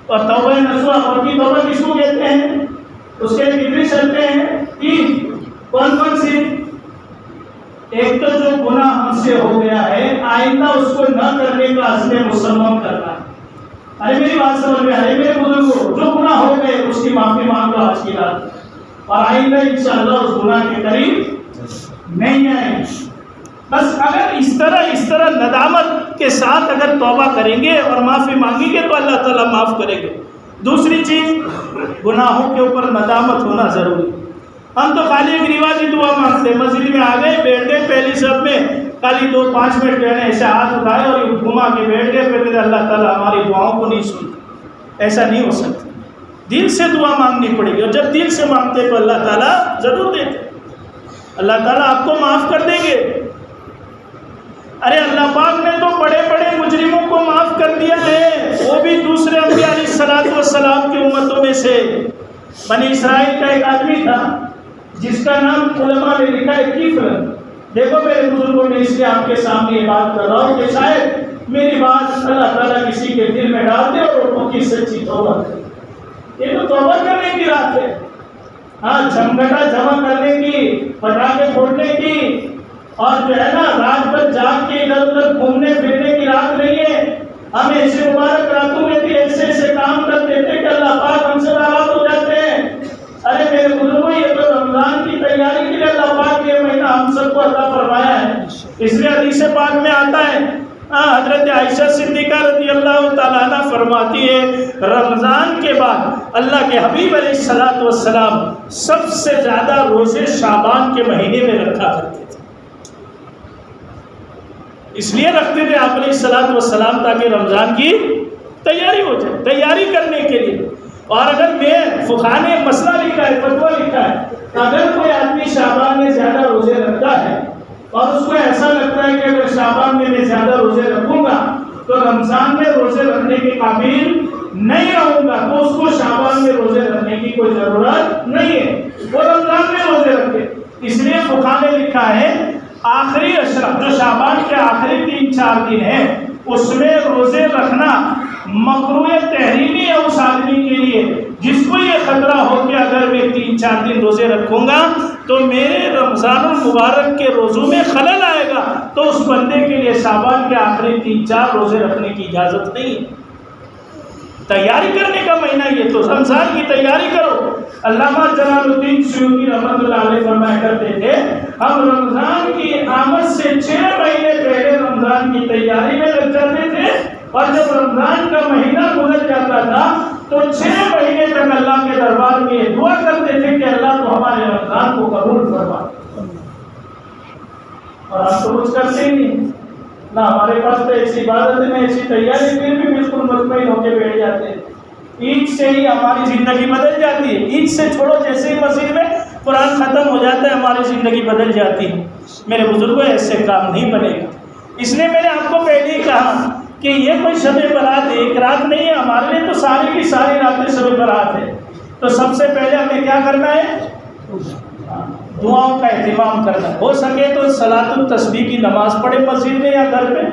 اور توبہ نصوحا پکی توبہ کس کو کہتے ہیں؟ اس کے کتنی شرطیں ہیں؟ تین۔ کون کون سی؟ ایک تو جو گناہ ہم سے ہو گیا ہے آئندہ اس کو نہ کرنے کا عزم مصمم کرنا ہے۔ ارے میری بات سمجھ میں آئے میرے بزرگوں، جو گناہ ہو گئے اس کی معافی مانگ لو آج کی رات، اور آئندہ انشاءاللہ اس گناہ کے قریب نہیں آئیں۔ بس اگر اس طرح ندامت کے ساتھ اگر توبہ کریں گے اور معافی مانگیں گے تو اللہ تعالیٰ معاف کرے گے۔ دوسری چیز، گناہوں کے اوپر ندامت ہونا ضروری۔ ہم تو خالی ایک رواجی دعا مانگتے، مسجد میں آ گئے، بیٹھ گئے، پہلی صف میں خالی 2-5 منٹ جو ہے ایسے ہاتھ اٹھائے اور گھما کے بیٹھ گئے، پھر اللہ تعالیٰ ہماری دعاؤں کو نہیں سنتا۔ ایسا نہیں ہو سکتا، دل سے دعا مانگنی پڑے گی، اور جب دل سے مانگتے تو اللہ تعالیٰ ضرور دیتے، اللہ تعالیٰ آپ کو معاف کر دیں گے۔ ارے اللہ پاک نے تو بڑے بڑے مجرموں کو معاف کر دیا ہے، وہ بھی دوسرے انبیاء علیہ السلام کی امتوں میں سے۔ بنی اسرائیل کا ایک آدمی تھا جس کا نام علماء نے لکھا ہے کفر۔ دیکھو میرے بزرگوں میں اس لیے آپ کے سامنے یہ بات کر رہا ہوں کہ شاید میری بات اللہ تعالیٰ کسی کے دل میں ڈال دے اور وہ کی سچی توبہ کرے۔ یہ تو توبہ کرنے کی رات ہے، جھمگٹا جمع کرنے کی، پٹاخے پھوڑنے کی، اور جو ہے نا رات بھر جاگ کے ادھر ادھر گھومنے پھرنے کی رات نہیں ہے۔ ہم ایسے مبارک راتوں میں بھی ایسے ایسے کام کرتے تھے کہ اللہ پاک ہم سے ناراض ہو جاتے ہیں۔ ارے میرے بزرگوں، یہ تو رمضان کی تیاری کے لیے اللہ پاک یہ مہینہ ہم سب کو عطا فرمایا ہے، اس لیے حدیث پاک میں آتا ہے حضرت عائشہ صدیقہ رضی اللہ تعالیٰ عنہ فرماتی ہے رمضان کے بعد اللہ کے حبیب علیہ السلام سب سے زیادہ روزے شعبان کے مہینے میں رکھا کرتے تھے. اس لیے رکھتے تھے آپ علیہ السلام تاکہ رمضان کی تیاری ہو جائے, تیاری کرنے کے لیے. اور اگر میں فقہاء نے مسئلہ لکھا ہے, فتویٰ لکھا ہے, اگر کوئی آدمی شعبان میں زیادہ روزے رکھتا ہے اور اس کو ایسا لگتا ہے کہ اگر شعبان میں زیادہ روزے رکھوں گا تو رمضان میں روزے رکھنے کے قابل نہیں رہوں گا, تو اس کو شعبان میں روزے رکھنے کی کوئی ضرورت نہیں ہے, وہ رمضان میں روزے رکھے. اس لیے فقہاء نے لکھا ہے آخری اشرف جو شعبان کے آخری 3-4 دن ہیں اس میں روزے رکھنا مکروہ تحریمی ہے اس آدمی کے لیے جس کو یہ خطرہ ہو کہ اگر میں 3-4 دن روزے رکھوں گا تو میرے رمضان المبارک کے روزوں میں خلل آئے گا, تو اس بندے کے لیے شعبان کے آخری 3-4 روزے رکھنے کی اجازت نہیں ہے. تیاری کرنے کا مہینہ یہ, تو رمضان کی تیاری کرو. علامہ جلال الدین سیوطی رحمۃ اللہ علیہ فرمایا کرتے تھے ہم رمضان کی آمد سے 6 مہینے پہلے رمضان کی تیاری میں لگ جاتے تھے, اور جب رمضان کا مہینہ گزر جاتا تھا تو 6 مہینے تک اللہ کے دربار میں دعا کرتے تھے کہ اللہ تو ہمارے رمضان کو قبول فرما. اور ہم تو کچھ کرتے ہی نہیں نہ, ہمارے پاس تو ایسی عبادت میں ایسی تیاری, پھر بھی بالکل مطمئن ہو کے بیٹھ جاتے ہیں. عید سے ہی ہماری زندگی بدل جاتی ہے. عید سے چھوڑو, جیسے ہی مسجد میں قرآن ختم ہو جاتا ہے ہماری زندگی بدل جاتی ہے. میرے بزرگوں ایسے کام نہیں بنے گا. اس لیے میں نے آپ کو پہلے ہی کہا کہ یہ کوئی شب برات ایک رات نہیں ہے, ہمارے لیے تو ساری کی ساری راتیں شب برات ہے. تو سب سے پہلے ہمیں کیا کرنا ہے؟ دعاؤں کا اہتمام کرنا. ہو سکے تو صلاۃ التسبیح کی نماز پڑھے مسجد میں یا گھر پہ.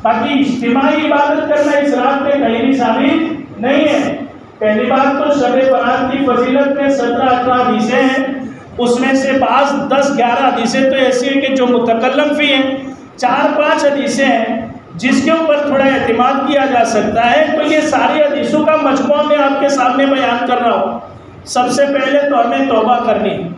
باقی اجتماعی عبادت کرنا اس رات میں کہیں بھی ثابت نہیں ہے. پہلی بات تو شب برات کی فضیلت میں 17-18 حدیثیں ہیں, اس میں سے بعض 10-11 حدیثیں تو ایسی ہیں کہ جو متکلم فی ہیں, 4-5 حدیثیں ہیں جس کے اوپر تھوڑا اعتماد کیا جا سکتا ہے. تو یہ ساری حدیثوں کا مجموعہ میں آپ کے سامنے بیان کر رہا ہوں. سب سے پہلے تو ہمیں توبہ کرنی ہے.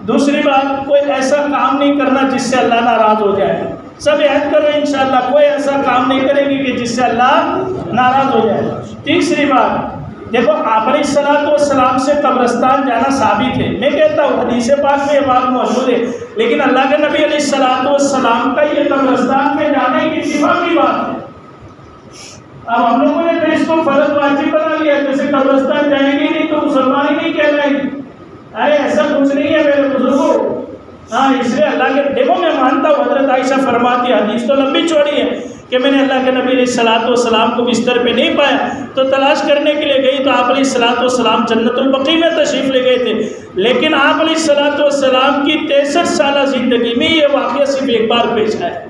دوسری بات, کوئی ایسا کام نہیں کرنا جس سے اللہ ناراض ہو جائے. سب عہد کرو انشاءاللہ کوئی ایسا کام نہیں کریں گے کہ جس سے اللہ ناراض ہو جائے. تیسری بات, دیکھو آپ علیہ السلام سے قبرستان جانا ثابت ہے. میں کہتا ہوں حدیث پاک میں یہ بات موجود ہے, لیکن اللہ کے نبی علیہ السلام کا یہ قبرستان میں جانے کی اتفاقی بات ہے. اب ہم لوگوں نے تو اس کو فرض واجب بنا لیا, جیسے قبرستان جائیں گے نہیں تو مسلمان ہی نہیں کہلائیں گے. ارے ایسا کچھ نہیں ہے میرے بزرگوں. ہاں اس لیے اللہ کے, دیکھو میں مانتا ہوں حضرت عائشہ فرماتی ہے, حدیث تو لمبی چوڑی ہے کہ میں نے اللہ کے نبی علیہ السلام کو بستر پہ نہیں پایا تو تلاش کرنے کے لیے گئی تو آپ علیہ السلام جنت البقیع میں تشریف لے گئے تھے. لیکن آپ علیہ السلام کی 63 سالہ زندگی میں یہ واقعہ صرف ایک بار پیش آیا.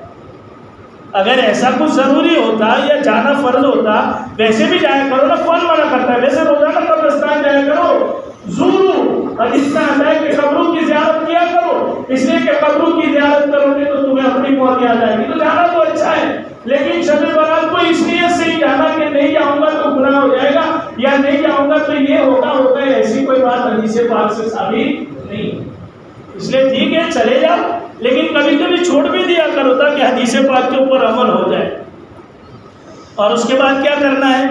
اگر ایسا کچھ ضروری ہوتا یا جانا فرض ہوتا, ویسے بھی جایا کرو نا, کون منع کرتا ہے؟ ویسے روزانہ قبرستان جایا کرو, ضرور. اور اس طرح ہے کہ قبروں کی زیارت کیا کرو, اس لیے کہ قبروں کی زیارت کرو گے تو تمہیں اپنی موت یاد آئے گی. تو جانا تو اچھا ہے, لیکن شب برات کو اس نیت سے ہی جانا کہ نہیں جاؤں گا تو گناہ ہو جائے گا, یا نہیں جاؤں گا تو یہ ہوگا ایسی کوئی بات حدیث پاک سے ثابت نہیں. اس لیے ٹھیک ہے چلے جاؤ, لیکن کبھی کبھی چھوڑ بھی دیا کرو تاکہ حدیث پاک کے اوپر عمل ہو جائے. اور اس کے بعد کیا کرنا ہے؟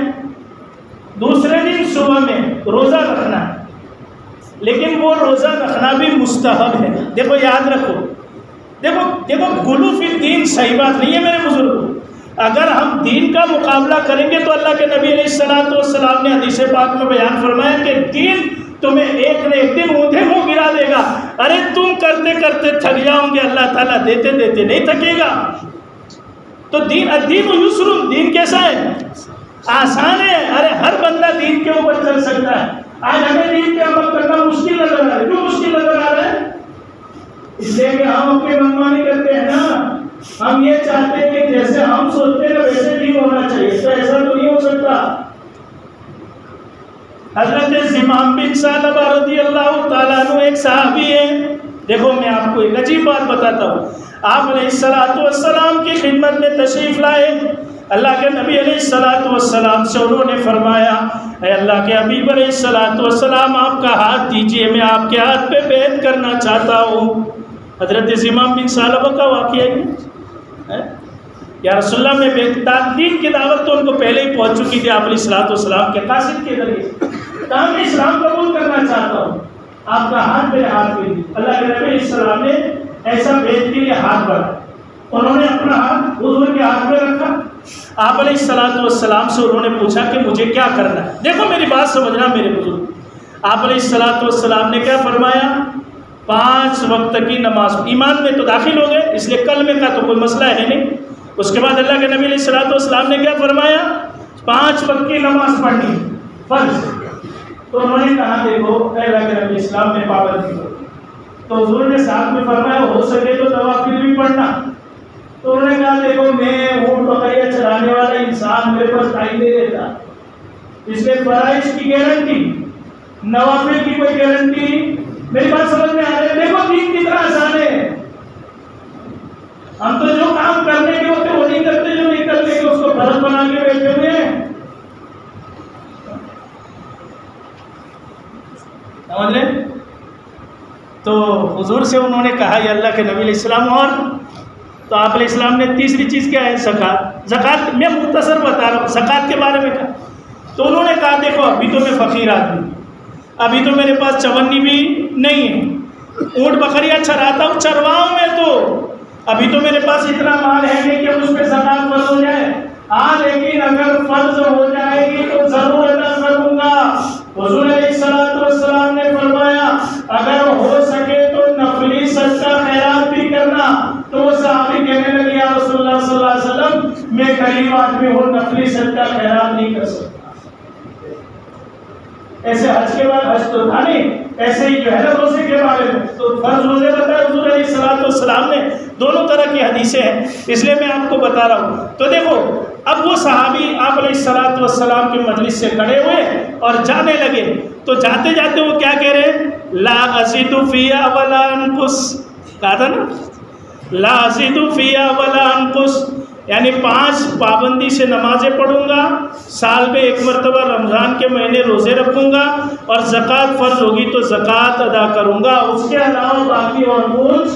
دوسرے دن صبح میں روزہ رکھنا ہے, لیکن وہ روزہ رکھنا بھی مستحب ہے. دیکھو یاد رکھو, دیکھو غلو فی الدین صحیح بات نہیں ہے میرے بزرگوں. اگر ہم دین کا مقابلہ کریں گے تو اللہ کے نبی علیہ السلام نے حدیث پاک میں بیان فرمایا کہ دین تمہیں ایک نہ ایک دن اونھے منہ گرا دے گا. ارے تم کرتے کرتے تھک جاؤں گے, اللہ تعالیٰ دیتے دیتے نہیں تھکے گا. تو الدین یسر, دین کیسا ہے؟ آسان ہے. ارے ہر بندہ دین کے اوپر چل سکتا ہے. آج ہمیں دین پہ عمل کرنا مشکل نظر آ رہا ہے. کیوں مشکل نظر آ رہا ہے؟ اس لیے کہ ہم اپنی منمانی کرتے ہیں نا. ہم یہ چاہتے ہیں کہ جیسے ہم سوچتے ہیں ویسے دین ہونا چاہیے, تو ایسا تو نہیں ہو سکتا. حضرت زمام بن ثعلبہ رضی اللہ تعالیٰ عنہ ایک صحابی ہیں. دیکھو میں آپ کو ایک عجیب بات بتاتا ہوں. آپ علیہ السلام کی خدمت میں تشریف لائے. اللہ کے نبی علیہ السلام سے انہوں نے فرمایا, اے اللہ کے حبیب علیہ السلام آپ کا ہاتھ دیجئے, میں آپ کے ہاتھ پہ بیعت کرنا چاہتا ہوں. حضرت زمام بن ثعلبہ کا واقعہ ہے. یا رسول اللہ میں دین کی دعوت تو ان کو پہلے ہی پہنچ چکی تھی آپ علیہ الصلوۃ والسلام کے قاصد کے ذریعے سے، تو میں اسلام قبول کرنا چاہتا ہوں، آپ کا ہاتھ میرے ہاتھ میں دی۔ اللہ کے نبی علیہ السلام نے ایسا بیعت کے لیے ہاتھ بڑھایا، انہوں نے اپنا ہاتھ حضور کے ہاتھ میں رکھا، آپ علیہ الصلوۃ والسلام سے انہوں نے پوچھا کہ مجھے کیا کرنا ہے۔ دیکھو میری بات سمجھنا میرے بزرگ، آپ علیہ الصلوۃ والسلام نے کیا فرمایا؟ 5 وقت کی نماز، ایمان میں تو داخل ہو گئے، اس لیے کلمے کا تو کوئی مسئلہ ہے نہیں۔ اس کے بعد اللہ کے نبی علیہ الصلوۃ والسلام نے کیا فرمایا؟ 5 وقت کی نماز پڑھنی فرض۔ تو انہوں نے کہا دیکھو اے اللہ کے نبی، اسلام میں پابندی کرو، تو حضور نے ساتھ میں فرمایا ہو سکے تو نوافل بھی پڑھنا۔ تو انہوں نے کہا دیکھو میں اونٹ بکریاں چلانے والا انسان، میرے پاس ٹائم نہیں رہتا، اس لیے فرائض کی گارنٹی، نوافل کی کوئی گارنٹی نہیں۔ میری بات سمجھ میں آ رہی ہے؟ دیکھو دین کتنا آسان ہے، ہم تو جو کام کرنے کے ہوتے وہ نہیں کرتے، جو نہیں کرنے کے اس کو فرض بنا کے بیٹھے ہوئے ہیں، سمجھ لیں؟ تو حضور سے انہوں نے کہا یا اللہ کے نبی علیہ السلام، اور تو آپ علیہ السلام نے تیسری چیز کیا ہے؟ زکوٰۃ۔ زکوٰۃ میں مختصر بتا رہا ہوں، زکوٰۃ کے بارے میں کہا تو انہوں نے کہا دیکھو ابھی تو میں فقیر آدمی، ابھی تو میرے پاس چونی بھی نہیں ہے، اونٹ بکریاں چراتا ہوں، چرواؤں میں تو ابھی تو میرے پاس اتنا مال ہے نہیں کہ اس پہ زکوٰۃ فرض ہو جائے، ہاں لیکن اگر فرض ہو جائے گی تو ضرور ادا کروں گا۔ حضور علیہ الصلوۃ والسلام نے فرمایا اگر ہو سکے تو نفلی صدقہ خیرات بھی کرنا۔ تو وہ صحابی کہنے لگے یا رسول اللہ صلی اللہ علیہ وسلم میں غریب آدمی ہوں، نفلی صدقہ خیرات نہیں کر سکتا۔ ایسے حج کے بعد حج تو تھا نہیں، ایسے ہی جو ہے نا روزے کے بارے میں تو فرض روزے بتائے حضور علیہ الصلوۃ والسلام نے، دونوں طرح کی حدیثیں ہیں، اس لیے میں آپ کو بتا رہا ہوں۔ تو دیکھو اب وہ صحابی آپ علیہ الصلوۃ والسلام کے مجلس سے کھڑے ہوئے اور جانے لگے، تو جاتے جاتے وہ کیا کہہ رہے ہیں؟ لا ازید فیہا ولا انقص، کہا تھا نا لا ازید فیہا ولا انقص، یعنی 5 پابندی سے نمازیں پڑھوں گا، سال میں 1 مرتبہ رمضان کے مہینے روزے رکھوں گا، اور زکوٰۃ فرض ہوگی تو زکوٰۃ ادا کروں گا، اس کے علاوہ باقی اور کچھ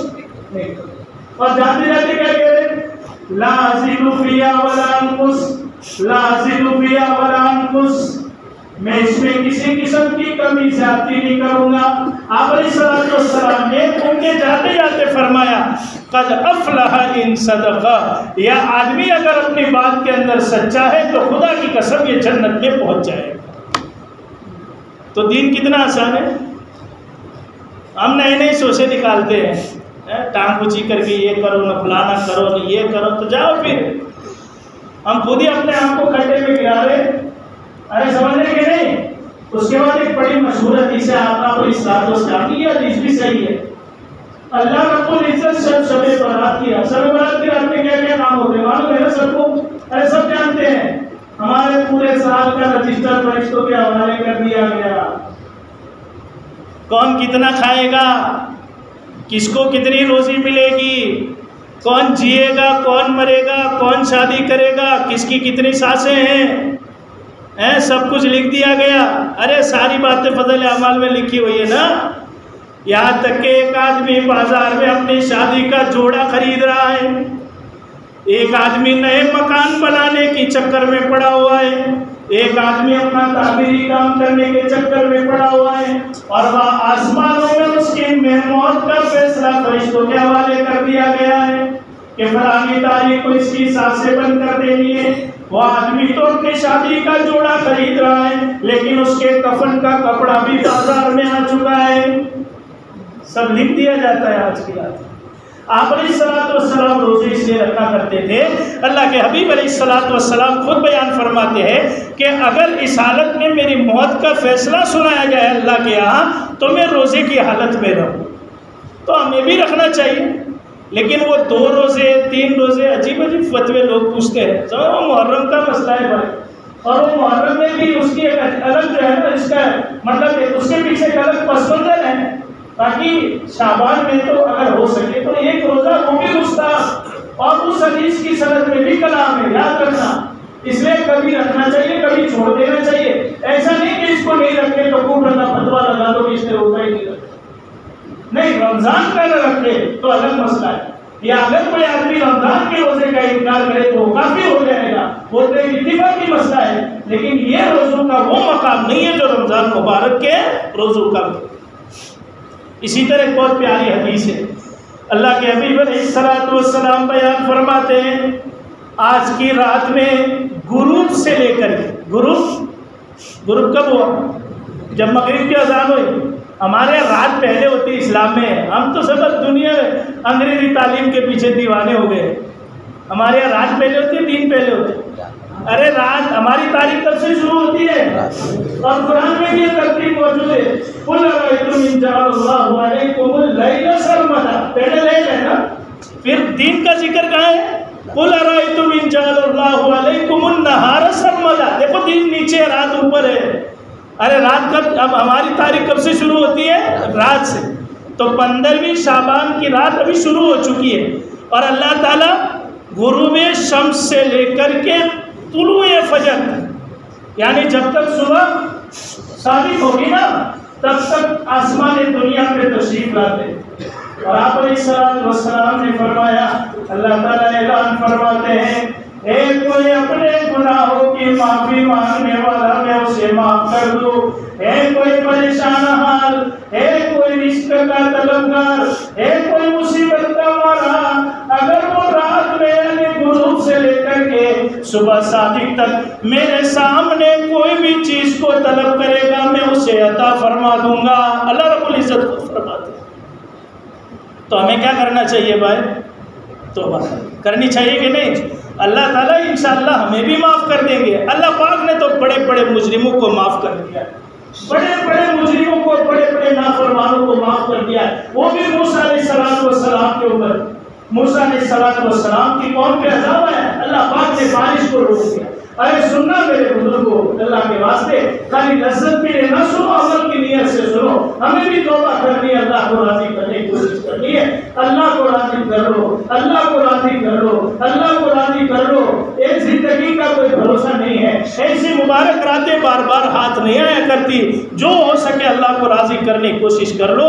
نہیں کروں گا۔ اور جاتے جاتے کیا کہہ رہے ہیں؟ لا ازید فیہا ولا انقص، لا ازید فیہا ولا انقص، میں اس میں کسی قسم کی کمی زیادتی نہیں کروں گا۔ آپ علیہ الصلوۃ والسلام نے ان کے جاتے جاتے فرمایا قد افلح ان صدقہ، یا آدمی اگر اپنی بات کے اندر سچا ہے تو خدا کی قسم یہ جنت میں پہنچ جائے گا۔ تو دین کتنا آسان ہے، ہم نئے نئے سوچے نکالتے ہیں، ٹانگ کھچی کر کے یہ کرو نہ فلانا کرو نہ یہ کرو، تو جاؤ پھر ہم خود ہی اپنے آپ کو کھڈے میں گرا رہے، ارے سمجھ رہے کہ نہیں؟ اس کے بعد ایک بڑی مشہور حدیث ہے آپ کو اصلاح و اسلام کی، یہ حدیث بھی صحیح ہے۔ اللہ رب العزت شب برات کی رات، شب برات کی رات میں کیا کیا کام ہوتے ہیں معلوم ہے نا سب کو؟ ارے سب جانتے ہیں، ہمارے پورے سال کا رجسٹر فرشتوں کے حوالے کر دیا گیا، کون کتنا کھائے گا، کس کو کتنی روزی ملے گی، کون جیے گا کون مرے گا، کون شادی کرے گا، کس کی کتنی سانسیں ہیں، سب کچھ لکھ دیا گیا۔ ارے ساری باتیں فضل اعمال میں لکھی ہوئی ہے نا، یہاں تک کہ ایک آدمی بازار میں اپنی شادی کا جوڑا خرید رہا ہے، ایک آدمی نئے مکان بنانے کی چکر میں پڑا ہوا ہے، ایک آدمی اپنا تعمیری کام کرنے کے چکر میں پڑا ہوا ہے، اور وہ آسمانوں میں اس کی موت کا فیصلہ فرشتوں کے حوالے کر دیا گیا ہے کہ فلانی تاریخ کو اس کی سانسیں بند کر دینی ہے۔ وہ آدمی تو اپنی شادی کا جوڑا خرید رہا ہے، لیکن اس کے کفن کا کپڑا بھی بازار میں آ چکا ہے، سب لکھ دیا جاتا ہے آج کی رات۔ آپ علیہ الصلوۃ والسلام روزے اس لیے رکھا کرتے تھے، اللہ کے حبیب علیہ الصلوۃ والسلام خود بیان فرماتے ہیں کہ اگر اس حالت میں میری موت کا فیصلہ سنایا گیا ہے اللہ کے یہاں تو میں روزے کی حالت میں رہوں، تو ہمیں بھی رکھنا چاہیے۔ لیکن وہ 2 روزے 3 روزے عجیب عجیب فتوے لوگ پوچھتے ہیں، وہ محرم کا مسئلہ ہے بھائی، اور وہ محرم میں بھی اس کی ایک الگ جو ہے نا، اس کا مطلب اس کے پیچھے ایک الگ پس منظر ہے، تاکہ شعبان میں تو اگر ہو سکے تو 1 روزہ وہ بھی گستاخ، اور اس حدیث کی سند میں بھی کلام ہے، یاد رکھنا، اس لیے کبھی رکھنا چاہیے کبھی چھوڑ دینا چاہیے، ایسا نہیں کہ اس کو نہیں رکھے تو خوب رکھا فتوا لگا دو کہ اس نے روزہ ہی نہیں رکھا، نہیں، رمضان کا نہ رکھے تو الگ مسئلہ ہے، یا اگر کوئی آدمی رمضان کے روزے کا انکار کرے تو کافر ہو جائے گا، وہ تو ایک اتفاقی مسئلہ ہے، لیکن یہ روزوں کا وہ مقام نہیں ہے جو رمضان مبارک کے روزوں کا۔ اسی طرح ایک بہت پیاری حدیث ہے، اللہ کے حبیب علیہ الصلوۃ والسلام بیان فرماتے ہیں آج کی رات میں غروب سے لے کر غروب کب ہوا؟ جب مغرب کی اذان ہوئی۔ ہمارے رات پہلے ہوتی ہے اسلام میں، ہم تو سب دنیا میں انگریزی تعلیم کے پیچھے دیوانے ہو گئے۔ ہمارے یہاں رات پہلے ہوتی ہے، دن پہلے ہوتی ہے؟ ارے رات ہماری تاریخ کب سے شروع ہوتی ہے؟ اور قرآن میں بھی یہ ترتیب موجود ہے، قُلْ أَرَأَيْتُمْ إِنْ جَعَلَ اللَّهُ عَلَيْكُمُ اللَّيْلَ سَرْمَدًا، پہلے لیل ہے نا، پھر دن کا ذکر کہاں ہے؟ قُلْ أَرَأَيْتُمْ إِنْ جَعَلَ اللَّهُ عَلَيْكُمُ النَّهَارَ سَرْمَدًا، دیکھو دن نیچے ہے، رات اوپر ہے۔ ارے رات کب؟ اب ہماری تاریخ کب سے شروع ہوتی ہے؟ رات سے۔ تو 15ویں شعبان کی رات ابھی شروع ہو چکی ہے، اور اللہ تعالیٰ غروب شمس سے لے کر کے طلوع فجر، یعنی جب تک صبح صادق ہوگی نا تب تک آسمان دنیا پہ تشریف لاتے، اور آپ علیہ الصلوۃ والسلام نے فرمایا، اللہ تعالیٰ اعلان فرماتے ہیں اے کوئی اپنے گناہوں کی معافی مانگنے والا میں اسے معاف کر دوں، اے کوئی پریشان حال، اے کوئی رزق کا طلبگار، اے کوئی مصیبت کا مارا، اگر وہ رات میں یعنی غروب سے لے کر کے صبح صادق تک میرے سامنے کوئی بھی چیز کو طلب کرے گا میں اسے عطا فرما دوں گا، اللہ رب العزت کو فرماتے ہیں۔ تو ہمیں کیا کرنا چاہیے بھائی؟ توبہ کرنی چاہیے کہ نہیں؟ اللہ تعالیٰ انشاءاللہ ہمیں بھی معاف کر دیں گے۔ اللہ پاک نے تو بڑے بڑے مجرموں کو معاف کر دیا، بڑے بڑے مجرموں کو، بڑے بڑے نافرمانوں کو معاف کر دیا، وہ بھی موسیٰ علیہ السلام کے اوپر۔ موسیٰ علیہ السلام کی قوم پہ عذاب ہے، اللہ پاک نے بارش کو روک دیا۔ ارے سننا میرے بزرگوں، اللہ کے واسطے خالی لذت کے لیے نہ سنو، عمل کی نیت سے سنو۔ ہمیں بھی توبہ کرنی ہے، اللہ کو راضی کرنے کی کوشش کرنی ہے۔ اللہ کو راضی کر لو، اللہ کو راضی کر لو، اللہ کو راضی کر لو۔ ایک زندگی کا کوئی بھروسہ نہیں ہے، ایسی مبارک راتیں بار بار ہاتھ نہیں آیا کرتی، جو ہو سکے اللہ کو راضی کرنے کی کوشش کر لو۔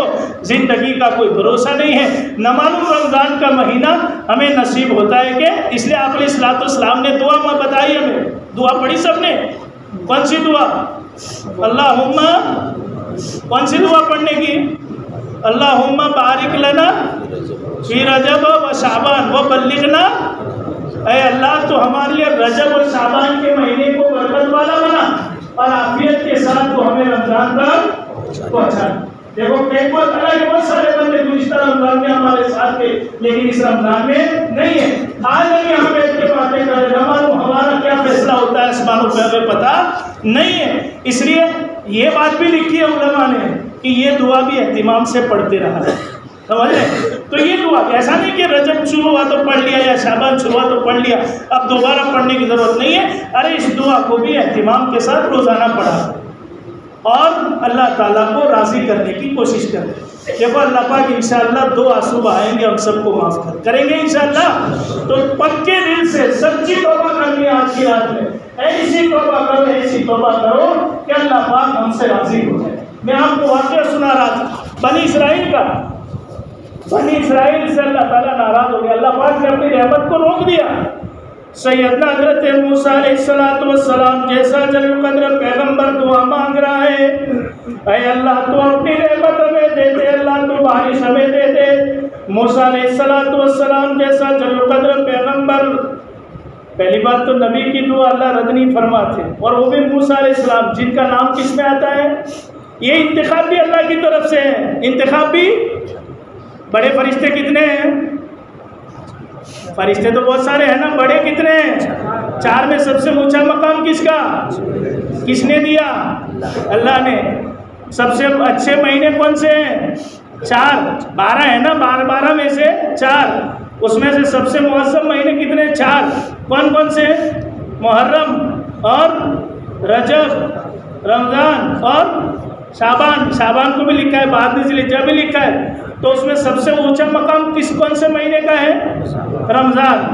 زندگی کا کوئی بھروسہ نہیں ہے، نہ معلوم رمضان کا مہینہ ہمیں نصیب ہوتا ہے کہ، اس لیے آپ علیہ الصلوۃ والسلام نے دعا میں بتائی، ہمیں دعا پڑھی سب نے، کون سی دعا؟ اللہم، کون سی دعا پڑھنے کی؟ اللہم بارک لنا فی رجب و شعبان و بلغنا، اے اللہ تو ہمارے لیے رجب اور شعبان کے مہینے کو برکت والا بنا، اور عافیت کے ساتھ وہ ہمیں رمضان تک پہنچا۔ دیکھو ایک بات اللہ کے بہت سارے بندے گزشتہ رمضان میں ہمارے ساتھ تھے، لیکن اس رمضان میں نہیں ہے۔ آج ہم یہاں بیٹھ کے باتیں کر رہے ہیں، ہمارا کیا فیصلہ ہوتا ہے آسمانوں پہ ہمیں پتہ نہیں ہے۔ اس لیے یہ بات بھی لکھی ہے علماء نے کہ یہ دعا بھی اہتمام سے پڑھتے رہا ہے، سمجھ رہے؟ تو یہ دعا ایسا نہیں کہ رجب شروع ہوا تو پڑھ لیا یا شعبان شروع ہوا تو پڑھ لیا، اب دوبارہ پڑھنے کی ضرورت نہیں ہے۔ ارے اس دعا کو بھی اہتمام کے ساتھ روزانہ پڑھا اور اللہ تعالیٰ کو راضی کرنے کی کوشش کریں۔ دیکھو اللہ پاک انشاءاللہ 2 آنسو بہائیں گے، ہم سب کو معاف کریں گے انشاءاللہ۔ تو پکے دل سے سچی توبہ کرنی ہے آج کی رات میں، ایسی توبہ کرو، ایسی توبہ کرو کہ اللہ پاک ہم سے راضی ہو جائے۔ میں آپ کو واقعہ سنا رہا تھا بنی اسرائیل کا، بنی اسرائیل سے اللہ تعالیٰ ناراض ہو گیا، اللہ پاک نے اپنی رحمت کو روک دیا۔ سیدنا حضرت موسیٰ علیہ السلام جیسا جلیل قدر پیغمبر دعا مانگ رہا ہے، اے اللہ تو اپنی رحمت ہمیں دے دے، اللہ تو بارش ہمیں دے دے۔ موسیٰ علیہ السلام جیسا جلیل قدر پیغمبر، پہلی بات تو نبی کی دعا اللہ رد نہیں فرماتے، اور وہ بھی موسیٰ علیہ السلام جن کا نام کس میں آتا ہے؟ یہ انتخاب بھی اللہ کی طرف سے ہے، انتخاب بھی۔ بڑے فرشتے کتنے ہیں؟ فرشتے تو بہت سارے ہیں نا، بڑے کتنے ہیں؟ 4 میں سب سے اونچا مقام کس کا؟ کس نے دیا؟ اللہ نے۔ سب سے اچھے مہینے کون سے ہیں؟ 4، 12 ہے نا، 12 میں سے 4، اس میں سے سب سے معظم مہینے کتنے؟ 4، کون کون سے؟ محرم اور رجب، رمضان اور شعبان۔ شعبان کو بھی لکھا ہے، بعد میں سے لکھا بھی لکھا ہے، تو اس میں سب سے اونچا مقام کون سے مہینے کا ہے؟ رمضان۔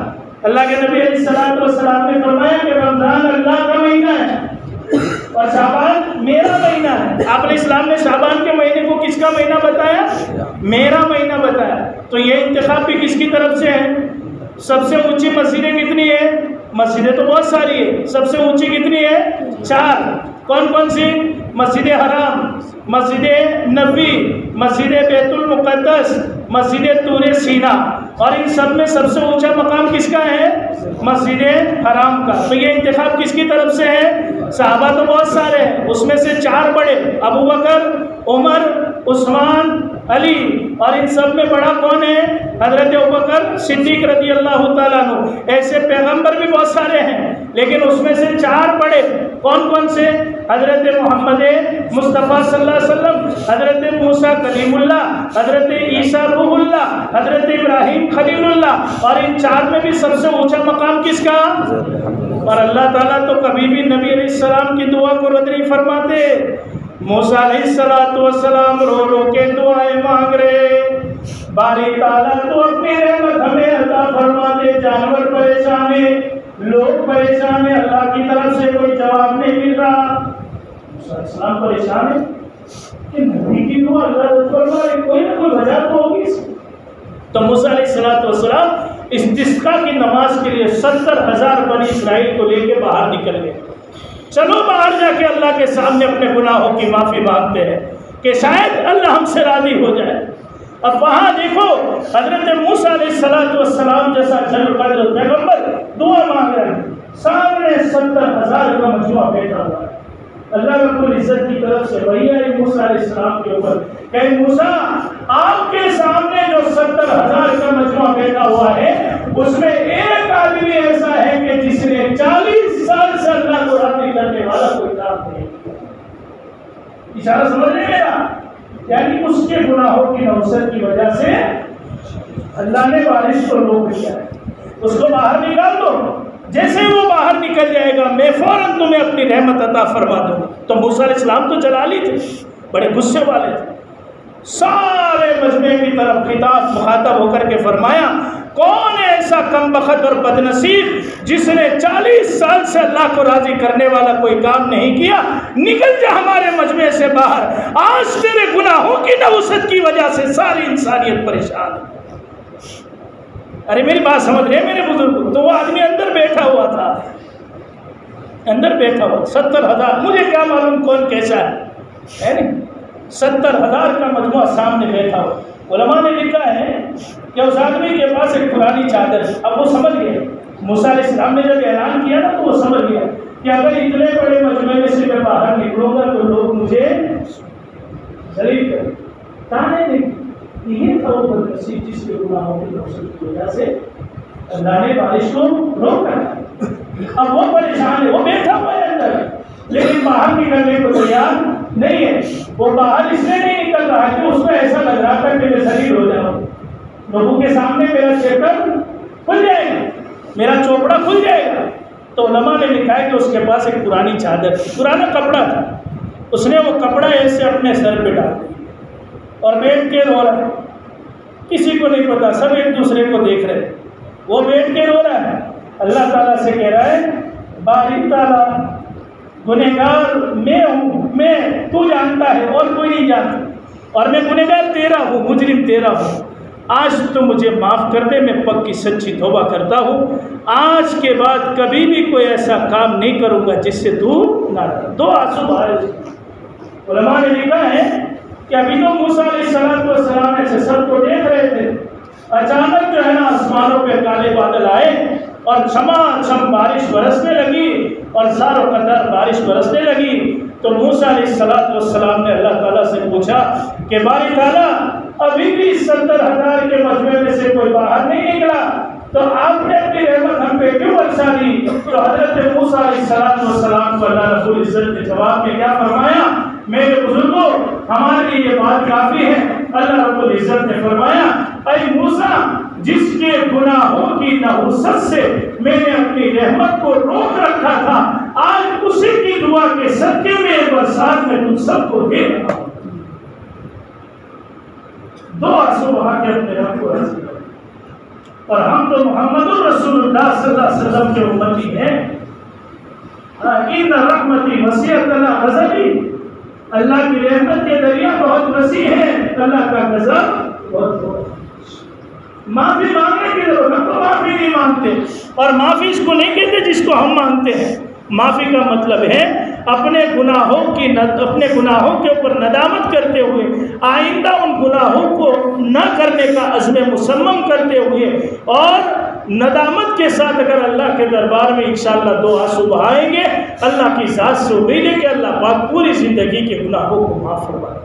اللہ کے نبی علیہ السلام نے فرمایا کہ رمضان اللہ کا مہینہ ہے اور شعبان میرا مہینہ ہے۔ آپ علیہ السلام نے شعبان کے مہینے کو کس کا مہینہ بتایا؟ میرا مہینہ بتایا۔ تو یہ انتخاب بھی کس کی طرف سے ہے؟ سب سے اونچی مسجدیں کتنی ہے؟ مسجدیں تو بہت ساری ہے، سب سے اونچی کتنی ہے؟ 4۔ کون کون سی؟ مسجد حرام، مسجد نبوی، مسجد بیت المقدس، مسجد طور سینا، اور ان سب میں سب سے اونچا مقام کس کا ہے؟ مسجد حرام کا۔ تو یہ انتخاب کس کی طرف سے ہے؟ صحابہ تو بہت سارے ہیں، اس میں سے 4 بڑے، ابو بکر، عمر، عثمان، علی، اور ان سب میں بڑا کون ہے؟ حضرت ابوبکر صدیق رضی اللہ تعالیٰ عنہ۔ ایسے پیغمبر بھی بہت سارے ہیں، لیکن اس میں سے 4 بڑے کون کون سے؟ حضرت محمد مصطفیٰ صلی اللہ علیہ وسلم، حضرت موسیٰ کلیم اللہ، حضرت عیسیٰ روح اللہ، حضرت ابراہیم خلیل اللہ، اور ان 4 میں بھی سب سے اونچا مقام کس کا؟ اور اللہ تعالیٰ تو کبھی بھی نبی علیہ السلام کی دعا کو رد نہیں فرماتے۔ موسیٰ علیہ السلام رو رو کے دعائیں مانگ رہے، باری تعالیٰ تو اپنی رحمت ہمیں عطا فرما دے۔ جانور پریشان ہیں، لوگ پریشان ہیں، اللہ کی طرف سے کوئی جواب نہیں مل رہا۔ موسیٰ علیہ السلام پریشان ہے کہ نبی کی دعا اللہ رد فرما رہے، کوئی نہ کوئی وجہ تو ہوگی اس کی۔ تو موسیٰ علیہ السلام استسقاء کی نماز کے لیے 70,000 بنی اسرائیل کو لے کے باہر نکل گئے۔ چلو باہر جا کے اللہ کے سامنے اپنے گناہوں کی معافی مانگتے ہیں کہ شاید اللہ ہم سے راضی ہو جائے۔ اب وہاں دیکھو حضرت موسیٰ علیہ السلام جیسا جل قدر پیغمبر دعا مانگ رہے ہیں، سامنے 70,000 کا مجموعہ بیٹھا ہوا ہے۔ اللہ رب العزت کی طرف سے وحی آئی موسیٰ علیہ السلام کے اوپر کہ موسیٰ آپ کے سامنے جو 70,000 کا مجموعہ بیٹھا ہوا ہے اس میں ایک آدمی ایسا ہے کہ جس نے 40 سال سے اللہ کو راضی کرنے والا کوئی کام نہیں کیا۔ اشارہ سمجھ رہے میرا؟ یعنی اس کے گناہوں کی نوسط کی وجہ سے اللہ نے بارش کو روک دیا ہے، اس کو باہر نکال دو، جیسے وہ باہر نکل جائے گا میں فوراً تمہیں اپنی رحمت عطا فرما دوں گا۔ تو موسیٰ علیہ السلام تو جلالی تھے، بڑے غصے والے تھے۔ سارے مجمع کی طرف خطاب مخاطب ہو کر کے فرمایا، کون ایسا کم بخت اور بد نصیب جس نے 40 سال سے اللہ کو راضی کرنے والا کوئی کام نہیں کیا، نکل جا ہمارے مجمع سے باہر، آج تیرے گناہوں کی نحوست کی وجہ سے ساری انسانیت پریشان ہے۔ ارے میری بات سمجھ رہے میرے بزرگ؟ تو وہ آدمی اندر بیٹھا ہوا تھا، اندر بیٹھا ہوا 70,000، مجھے کیا معلوم کون کیسا ہے نہیں، 70,000 کا مجموعہ سامنے بیٹھا ہوا۔ علماء نے لکھا ہے کہ اس آدمی کے پاس ایک پرانی چادر، اب وہ سمجھ گیا، موسیٰ علیہ السلام نے جب اعلان کیا نا تو وہ سمجھ گیا کہ اگر اتنے بڑے مجمع میں سے میں باہر نکلوں گا تو لوگ مجھے ذلیل کریں، تانے دیں۔ یہ تھا وہ بد نصیب جس کے گناہوں کی نوسط کی وجہ سے اللہ نے بارش کو روکا۔ اب وہ پریشان ہے، وہ بیٹھا ہوا ہے اندر، لیکن باہر نکلنے کو تیار نہیں ہے۔ وہ باہر اس لیے نہیں نکل رہا کہ اس کو ایسا لگ رہا تھا کہ میں ذلیل ہو جاؤں، لوگوں کے سامنے میرا چیپٹر کھل جائے گا، میرا چوپڑا کھل جائے گا۔ تو علماء نے لکھا ہے کہ اس کے پاس ایک پرانی چادر تھی، پرانا کپڑا تھا، اس نے وہ کپڑا ایسے اپنے سر پہ ڈال دیا اور بیٹھ کے رو رہا ہے، کسی کو نہیں پتا، سب ایک دوسرے کو دیکھ رہے، وہ بیٹھ کے رو رہا ہے، اللہ تعالیٰ سے کہہ رہا ہے باری تعالیٰ گنہگار میں ہوں، میں تو جانتا ہے اور کوئی نہیں جانتا، اور میں گنہگار تیرا ہوں، مجرم تیرا ہوں، آج تو مجھے معاف کر دے، میں پکی سچی توبہ کرتا ہوں، آج کے بعد کبھی بھی کوئی ایسا کام نہیں کروں گا جس سے تو ناراض۔ 2 آنسو بہائے۔ علماء نے لکھا ہے کہ ابھی تو موسیٰ علیہ السلام ایسے سب کو دیکھ رہے تھے، اچانک جو ہے نا آسمانوں پہ کالے بادل آئے اور چھما بارش برسنے لگی اور زار و قطر بارش برسنے لگی۔ تو موسیٰ علیہ السلام نے اللہ تعالیٰ سے پوچھا کہ باری تعالیٰ ابھی بھی 70,000 کے مجمع میں سے کوئی باہر نہیں نکلا، تو آپ نے اپنی رحمت ہم پہ کیوں برسا دی؟ تو حضرت موسیٰ علیہ السلام کو اللہ رب العزت نے جواب میں کیا فرمایا؟ میرے بزرگوں ہمارے لیے یہ بات کافی ہے۔ اللہ رب العزت نے فرمایا اے موسیٰ، جس کے گناہوں کی نحوست سے میں نے اپنی رحمت کو روک رکھا تھا، آج اسی کی دعا کے صدقے میں برسات میں تم سب کو دے رہا ہوں۔ 2 آنسو بہا کے اپنے رب کو راضی کرو۔ اور ہم تو محمد رسول اللہ صلی اللہ علیہ وسلم کے امتی ہیں۔ ان رحمتی وسعت اللہ غضبی، اللہ کی رحمت کے دریا بہت وسیع ہے، اللہ کا غضب بہت بڑا۔ معافی مانگنے کی ضرورت، ہم تو معافی نہیں مانگتے، اور معافی اس کو نہیں کہتے جس کو ہم مانگتے ہیں۔ معافی کا مطلب ہے اپنے گناہوں کے اوپر ندامت کرتے ہوئے، آئندہ ان گناہوں کو نہ کرنے کا عزم مصمم کرتے ہوئے، اور ندامت کے ساتھ اگر اللہ کے دربار میں انشاءاللہ 2 آنسو بہائیں گے، اللہ کی ذات سے امید ہے کہ اللہ پاک پوری زندگی کے گناہوں کو معاف فرمائے۔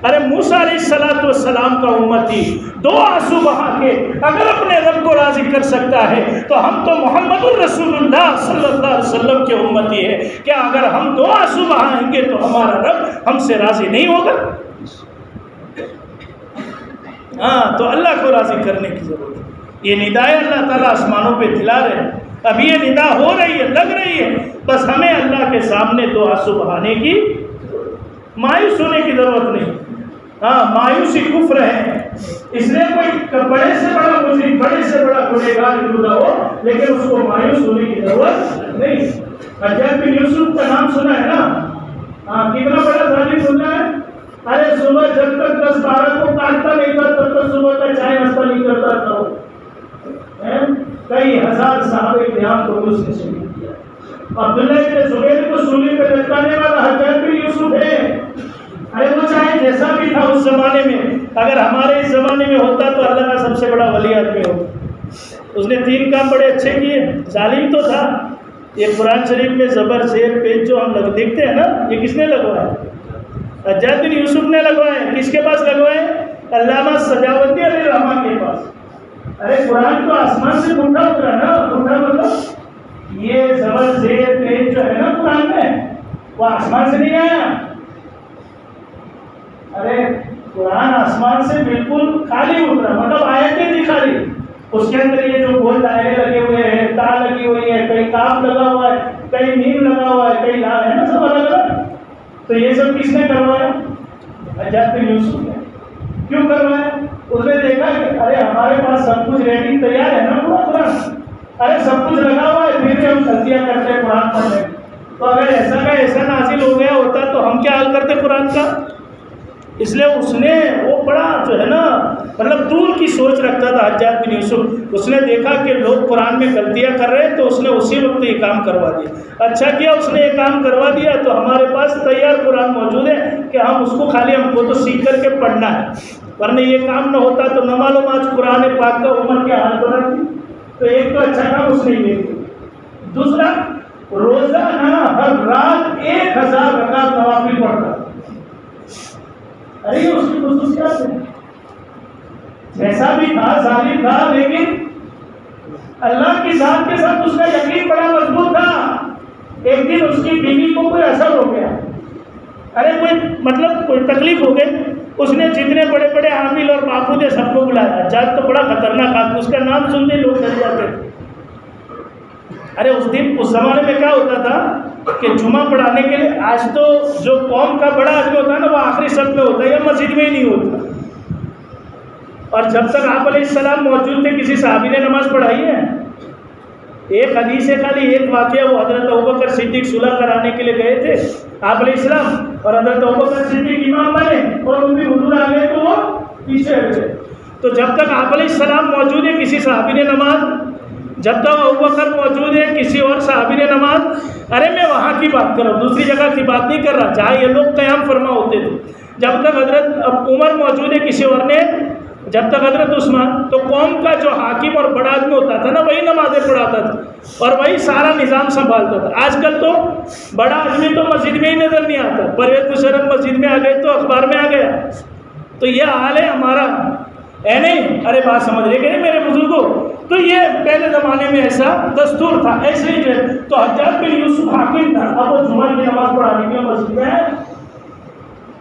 ارے موسیٰ علیہ السلام کا امتی 2 آنسو بہا کے اگر اپنے رب کو راضی کر سکتا ہے تو ہم تو محمد الرسول اللہ صلی اللہ علیہ وسلم کے امتی ہے، کیا اگر ہم 2 آنسو بہائیں گے تو ہمارا رب ہم سے راضی نہیں ہوگا؟ ہاں، تو اللہ کو راضی کرنے کی ضرورت ہے۔ یہ ندائیں اللہ تعالیٰ آسمانوں پہ دلا رہے ہیں، ابھی یہ ندا ہو رہی ہے، لگ رہی ہے، بس ہمیں اللہ کے سامنے 2 آنسو بہانے کی، مایوس ہونے کی ضرورت نہیں۔ ہاں، مایوسی کفر ہے، اس لیے کوئی بڑے سے بڑا مجرم، بڑے سے بڑا گنہگار کیوں نہ ہو، لیکن اس کو مایوس ہونے کی ضرورت نہیں۔ حجاج بن یوسف کا نام سنا ہے نا؟ ہاں، کتنا بڑا ظالم سنا ہے؟ ارے صبح جب تک 10-12 کو کاٹتا نہیں تھا تب تک صبح تک چائے ناشتہ نہیں کرتا تھا۔ کئی ہزار صحابہ کرام کو اس نے شہید کیا۔ عبداللہ ابن زبیر کو سولی پہ لٹکانے والا حجاج بن یوسف ہے۔ ارے وہ چاہے جیسا بھی تھا اس زمانے میں، اگر ہمارے اس زمانے میں ہوتا تو اللہ کا سب سے بڑا ولی آدمی ہوتا۔ اس نے 3 کام بڑے اچھے کیے۔ ظالم تو تھا، یہ قرآن شریف میں زبر زیر پیج جو ہم دیکھتے ہیں نا، یہ کس نے لگوایا؟ حجاج بن یوسف نے لگوائے۔ کس کے پاس لگوائے؟ علامہ سجاوتی علیہ الرحمہ کے پاس۔ ارے قرآن تو آسمان سے ٹوٹا اترا نا، ٹوٹا مطلب یہ زبر زیر پیج جو ہے نا قرآن میں، وہ آسمان سے نہیں آیا۔ ارے قرآن آسمان سے بالکل خالی اترا، مطلب آیتیں تھی خالی، اس کے اندر یہ جو گول دائرے لگے ہوئے ہیں، تا لگی ہوئی ہے، کہیں کاف لگا ہوا ہے، کہیں میم لگا ہوا ہے، کہیں لام ہے نا، سب الگ الگ۔ تو یہ سب کس نے کروایا؟ حجاج بن یوسف نے۔ کیوں کروایا؟ اس نے دیکھا کہ ارے ہمارے پاس سب کچھ ریڈی تیار ہے نا پورا قرآن، ارے سب کچھ لگا ہوا ہے، پھر بھی ہم غلطیاں کرتے ہیں قرآن پڑھنے۔ تو اگر ایسا کا ایسا نازل ہو گیا ہوتا تو ہم کیا حال کرتے قرآن کا؟ اس لیے اس نے وہ بڑا جو ہے نا مطلب دور کی سوچ رکھتا تھا حجاج بن یوسف۔ اس نے دیکھا کہ لوگ قرآن میں غلطیاں کر رہے ہیں تو اس نے اسی وقت یہ کام کروا دیا۔ اچھا کیا اس نے یہ کام کروا دیا، تو ہمارے پاس تیار قرآن موجود ہے کہ ہم اس کو خالی ہم کو تو سیکھ کر کے پڑھنا ہے، ورنہ یہ کام نہ ہوتا تو نہ معلوم آج قرآن پاک کا عمر کیا حال بنا تھی۔ تو ایک تو اچھا کام اس نے یہ کیا۔ دوسرا، روزانہ ہر رات 1000 رکعت نوافل پڑھتا۔ ارے اس کی خصوصیات ہے، جیسا بھی تھا ظالم تھا لیکن اللہ کی ذات کے ساتھ اس کا یقین بڑا مضبوط تھا۔ ایک دن اس کی بیوی کو کوئی اثر ہو گیا، ارے کوئی تکلیف ہو گئی، اس نے جتنے بڑے بڑے عامل اور معبود سب کو بلایا۔ حجاج تو بڑا خطرناک آدمی، اس کا نام سنتے لوگ ڈر جاتے تھے۔ ارے اس زمانے میں کیا ہوتا تھا کہ جمعہ پڑھانے کے لیے، آج تو جو قوم کا بڑا آدمی ہوتا ہے نا وہ آخری صف میں ہوتا ہے یا مسجد میں ہی نہیں ہوتا، اور جب تک آپ علیہ السلام موجود تھے کسی صحابی نے نماز پڑھائی ہے؟ ایک حدیث ہے خالی، ایک واقعہ، وہ حضرت ابوبکر صدیق صلح کرانے کے لیے گئے تھے آپ علیہ السلام، اور حضرت ابوبکر صدیق امام بنے اور ان بھی حضور آ گئے تو وہ پیچھے ہٹ گئے۔ تو جب تک آپ علیہ السلام موجود ہے کسی صحابی نے نماز، جب تک ابوبکر موجود ہے کسی اور صحابی نے نماز، ارے میں وہاں کی بات کر رہا ہوں، دوسری جگہ کی بات نہیں کر رہا جہاں یہ لوگ قیام فرما ہوتے تھے۔ جب تک حضرت عمر موجود ہے کسی اور نے، جب تک حضرت عثمان، تو قوم کا جو حاکم اور بڑا آدمی ہوتا تھا نا وہی نمازیں پڑھاتا تھا اور وہی سارا نظام سنبھالتا تھا۔ آج کل تو بڑا آدمی تو مسجد میں ہی نظر نہیں آتا، پرویز مشرف مسجد میں آ گئے تو اخبار میں آ گیا۔ تو یہ حال ہے ہمارا، ہے نہیں؟ ارے بات سمجھ رہے کہ میرے بزرگوں، تو یہ پہلے زمانے میں ایسا دستور تھا، ایسے ہی ہے۔ تو حجاج بن یوسف حاکم تھا، اب وہ جمعہ کی نماز پڑھانے کے لیے مسجد میں ہے۔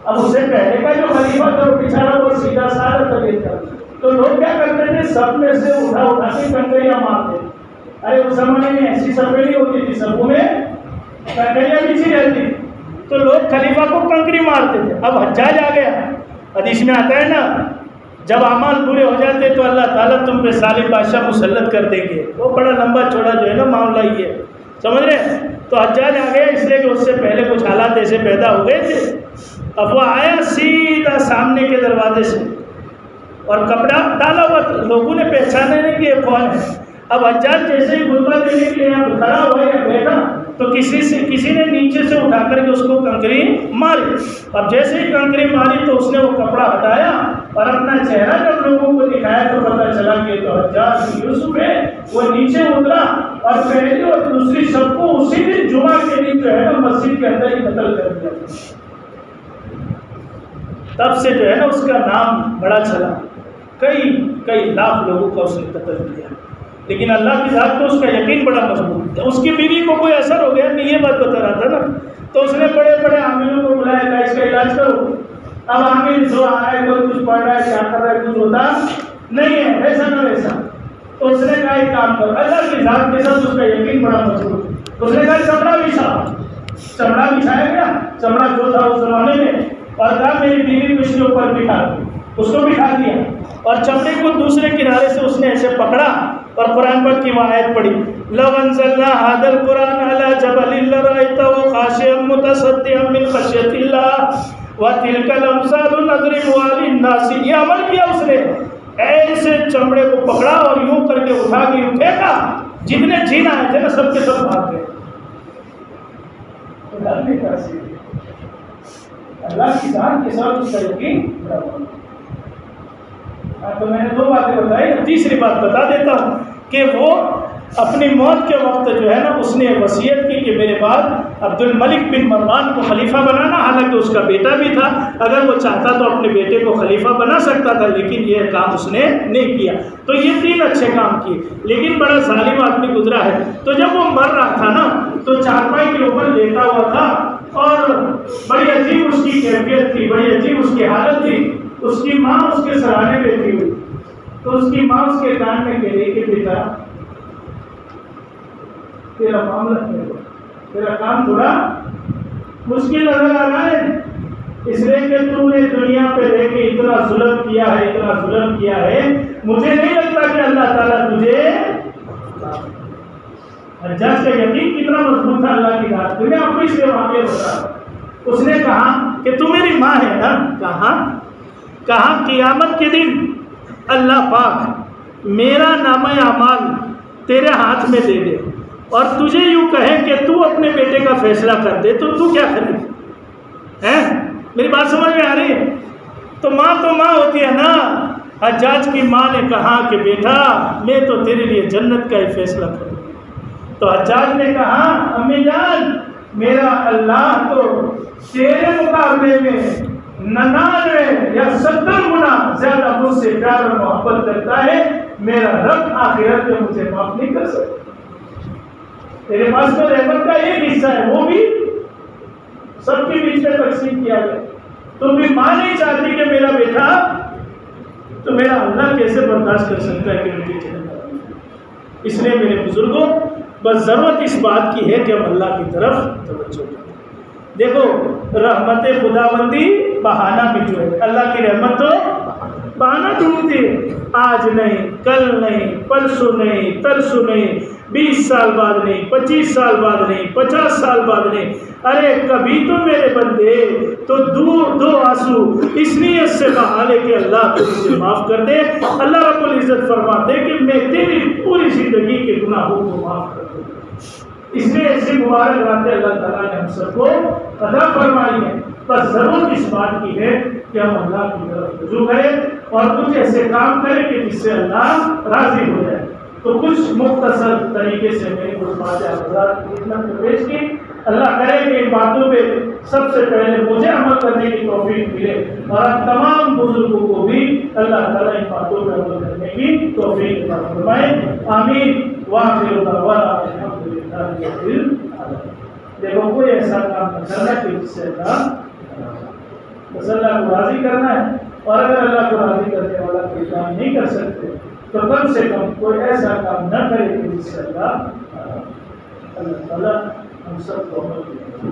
اب اس سے پہلے کا جو خلیفہ تھا وہ بیچارہ وہ سیدھا سادہ طبیعت تھا، تو لوگ کیا کرتے تھے سب میں سے اٹھا کے کنکریاں مارتے۔ ارے اس زمانے میں ایسی صفیں نہیں ہوتی تھی، سبوں میں کنکریاں بچھی رہتی، تو لوگ خلیفہ کو کنکری مارتے تھے۔ اب حجاج آ گیا، حدیث میں آتا ہے نا جب اعمال پورے ہو جاتے تو اللہ تعالیٰ تم پہ ظالم بادشاہ مسلط کر دیں گے۔ وہ بڑا لمبا چوڑا جو ہے نا معاملہ یہ سمجھ رہے۔ تو حجاج آ گیا اس لیے کہ اس سے پہلے کچھ حالات ایسے پیدا ہو گئے تھے۔ اب وہ آیا سیدھا سامنے کے دروازے سے، اور کپڑا ڈالا ہوا تھا، لوگوں نے پہچانا نہیں کہ یہ کون ہے۔ اب حجاج جیسے ہی خطبہ دینے کے لیے یہاں کھڑا ہوا یا بیٹھا تو کسی نے نیچے سے اٹھا کر کے اس کو کنکری ماری۔ اب جیسے ہی کنکری ماری تو اس نے وہ کپڑا ہٹایا اور اپنا چہرہ جب لوگوں کو دکھایا تو پتہ چلا کہ تو حجاج بن یوسف ہے۔ وہ نیچے اترا اور پہلی اور دوسری سب کو اسی دن جمعہ کے دن جو ہے نا مسجد کے اندر ہی قتل کر دیا۔ تب سے جو ہے نا اس کا نام بڑا چلا، کئی لاکھ لوگوں کا اس نے قتل کیا، لیکن اللہ کی ذات کو اس کا یقین بڑا مضبوط تھا۔ اس کی بیوی کو کوئی اثر ہو گیا کہ یہ بات بتا رہا تھا نا، تو اس نے بڑے بڑے عاملوں کو بلایا کہ اس کا علاج کرو۔ اب عامل جو آ رہا ہے کوئی کچھ پڑھ رہا ہے کیا کر رہا ہے کچھ ہوتا نہیں ہے، ایسا نہ ویسا۔ تو اس نے کہا ایک کام کرو، اللہ کی ذات کے ساتھ اس کا یقین بڑا مضبوط۔ اس نے کہا چمڑا بچھا، چمڑا بچھایا گیا، چمڑا جو تھا اس زمانے میں، اور کہا میری بیوی کو اس کے اوپر بٹھا دو، اس کو بٹھا دیا اور چمڑے کو دوسرے کنارے سے اس نے ایسے پکڑا اور قرآن پاک کی وہ آیت پڑھی، لو انزلنا هذا القرآن على جبل لرأيته خاشعا متصدعا من خشية الله وتلك الأمثال نضربها للناس۔ یہ عمل کیا اس نے، ایسے چمڑے کو پکڑا اور یوں کر کے اٹھا کے یوں پھینکا، جتنے جین آئے تھے نا سب کے سب بھاگ گئے۔ اللہ کی ذات کے ساتھ اس کا یقین برابر۔ تو میں نے دو باتیں بتائی، تیسری بات بتا دیتا ہوں کہ وہ اپنی موت کے وقت جو ہے نا اس نے وصیت کی کہ میرے بعد عبد الملک بن مروان کو خلیفہ بنانا، حالانکہ اس کا بیٹا بھی تھا، اگر وہ چاہتا تو اپنے بیٹے کو خلیفہ بنا سکتا تھا، لیکن یہ کام اس نے نہیں کیا۔ تو یہ تین اچھے کام کیے، لیکن بڑا ظالم آدمی گزرا ہے۔ تو جب وہ مر رہا تھا نا تو چارپائی کے اوپر لیٹا ہوا تھا اور بڑی عجیب اس کی کیفیت تھی، بڑی عجیب اس کی حالت تھی۔ اس کی ماں اس کے سرانے بیٹھی ہوئی، تو اس کی ماں اس کے کان میں کہہ رہی کہ بیٹا تیرا معاملہ کیا ہے، تیرا کام تھوڑا مشکل نظر آ رہا ہے، اس لیے کہ تو نے دنیا پہ رہ کے اتنا ظلم کیا ہے، اتنا ظلم کیا ہے، مجھے نہیں لگتا کہ اللہ تعالیٰ تجھے۔ حجاج کا یقین کتنا مضبوط تھا اللہ کی ذات، میں آپ کو اس لیے واقعہ بتا رہا ہوں۔ اس نے کہا کہ تو میری ماں ہے نا، کہا قیامت کے دن اللہ پاک میرا نامہ اعمال تیرے ہاتھ میں دے دے اور تجھے یوں کہے کہ تو اپنے بیٹے کا فیصلہ کر دے تو کیا کرے گا؟ میری بات سمجھ میں آ رہی ہے؟ تو ماں ہوتی ہے نا۔ حجاج کی ماں نے کہا کہ بیٹا میں تو تیرے لیے جنت کا ہی فیصلہ کروں۔ تو حجاج نے کہا امی جان میرا اللہ تو تیرے مقابلے میں 99 یا 70 گنا زیادہ مجھ سے پیار اور محبت کرتا ہے، میرا رب آخرت میں مجھے معاف نہیں کر سکتا۔ تیرے پاس تو رحمت کا ایک حصہ ہے، وہ بھی سب کے بیچ میں تقسیم کیا گیا، تو بھی ماں نہیں چاہتی کہ میرا بیٹا، تو میرا اللہ کیسے برداشت کر سکتا ہے کہ مجھے جنت؟ اس لیے میرے بزرگوں بس ضرورت اس بات کی ہے کہ ہم اللہ کی طرف توجہ کریں۔ دیکھو رحمت خداوندی بہانہ بھی جو ہے، اللہ کی رحمت تو بہانہ ڈھونڈتی ہے، آج نہیں، کل نہیں، پرسوں نہیں، ترسوں نہیں، 20 سال بعد نہیں، 25 سال بعد نہیں، 50 سال بعد نہیں، ارے کبھی تو میرے بندے تو دو آنسو اس لیے سے بہا لے کہ اللہ کو مجھے معاف کر دے۔ اللہ رب العزت فرماتے کہ میں تیری پوری زندگی کے گناہوں کو معاف کر دوں، اس لیے ایسی مبارک راتیں اللہ تعالیٰ نے ہم سب کو عطا فرمائی ہے۔ بس ضرورت اس بات کی ہے کہ ہم اللہ کی طرف رجوع کریں اور کچھ ایسے کام کریں کہ جس سے اللہ راضی ہو جائے۔ تو کچھ مختصر طریقے سے میں نے کچھ باتیں حضرات کی خدمت میں پیش کی۔ اللہ کرے کہ ان باتوں پہ سب سے پہلے مجھے عمل کرنے کی توفیق ملے اور تمام بزرگوں کو بھی اللہ تعالیٰ ان باتوں پہ عمل کرنے کی توفیق عطا فرمائے، آمین۔ وآخر دعوانا الحمد للہ رب العالمین۔ دیکھو کوئی ایسا کام نہ کرنا کہ جس سے اللہ بس اللہ کو راضی کرنا ہے، اور اگر اللہ کو راضی کرنے والا کوئی کام نہیں کر سکتے تو کم سے کم کوئی ایسا کام نہ کرے کہ جس سے اللہ تعالیٰ ہم سب کو عمل کرے۔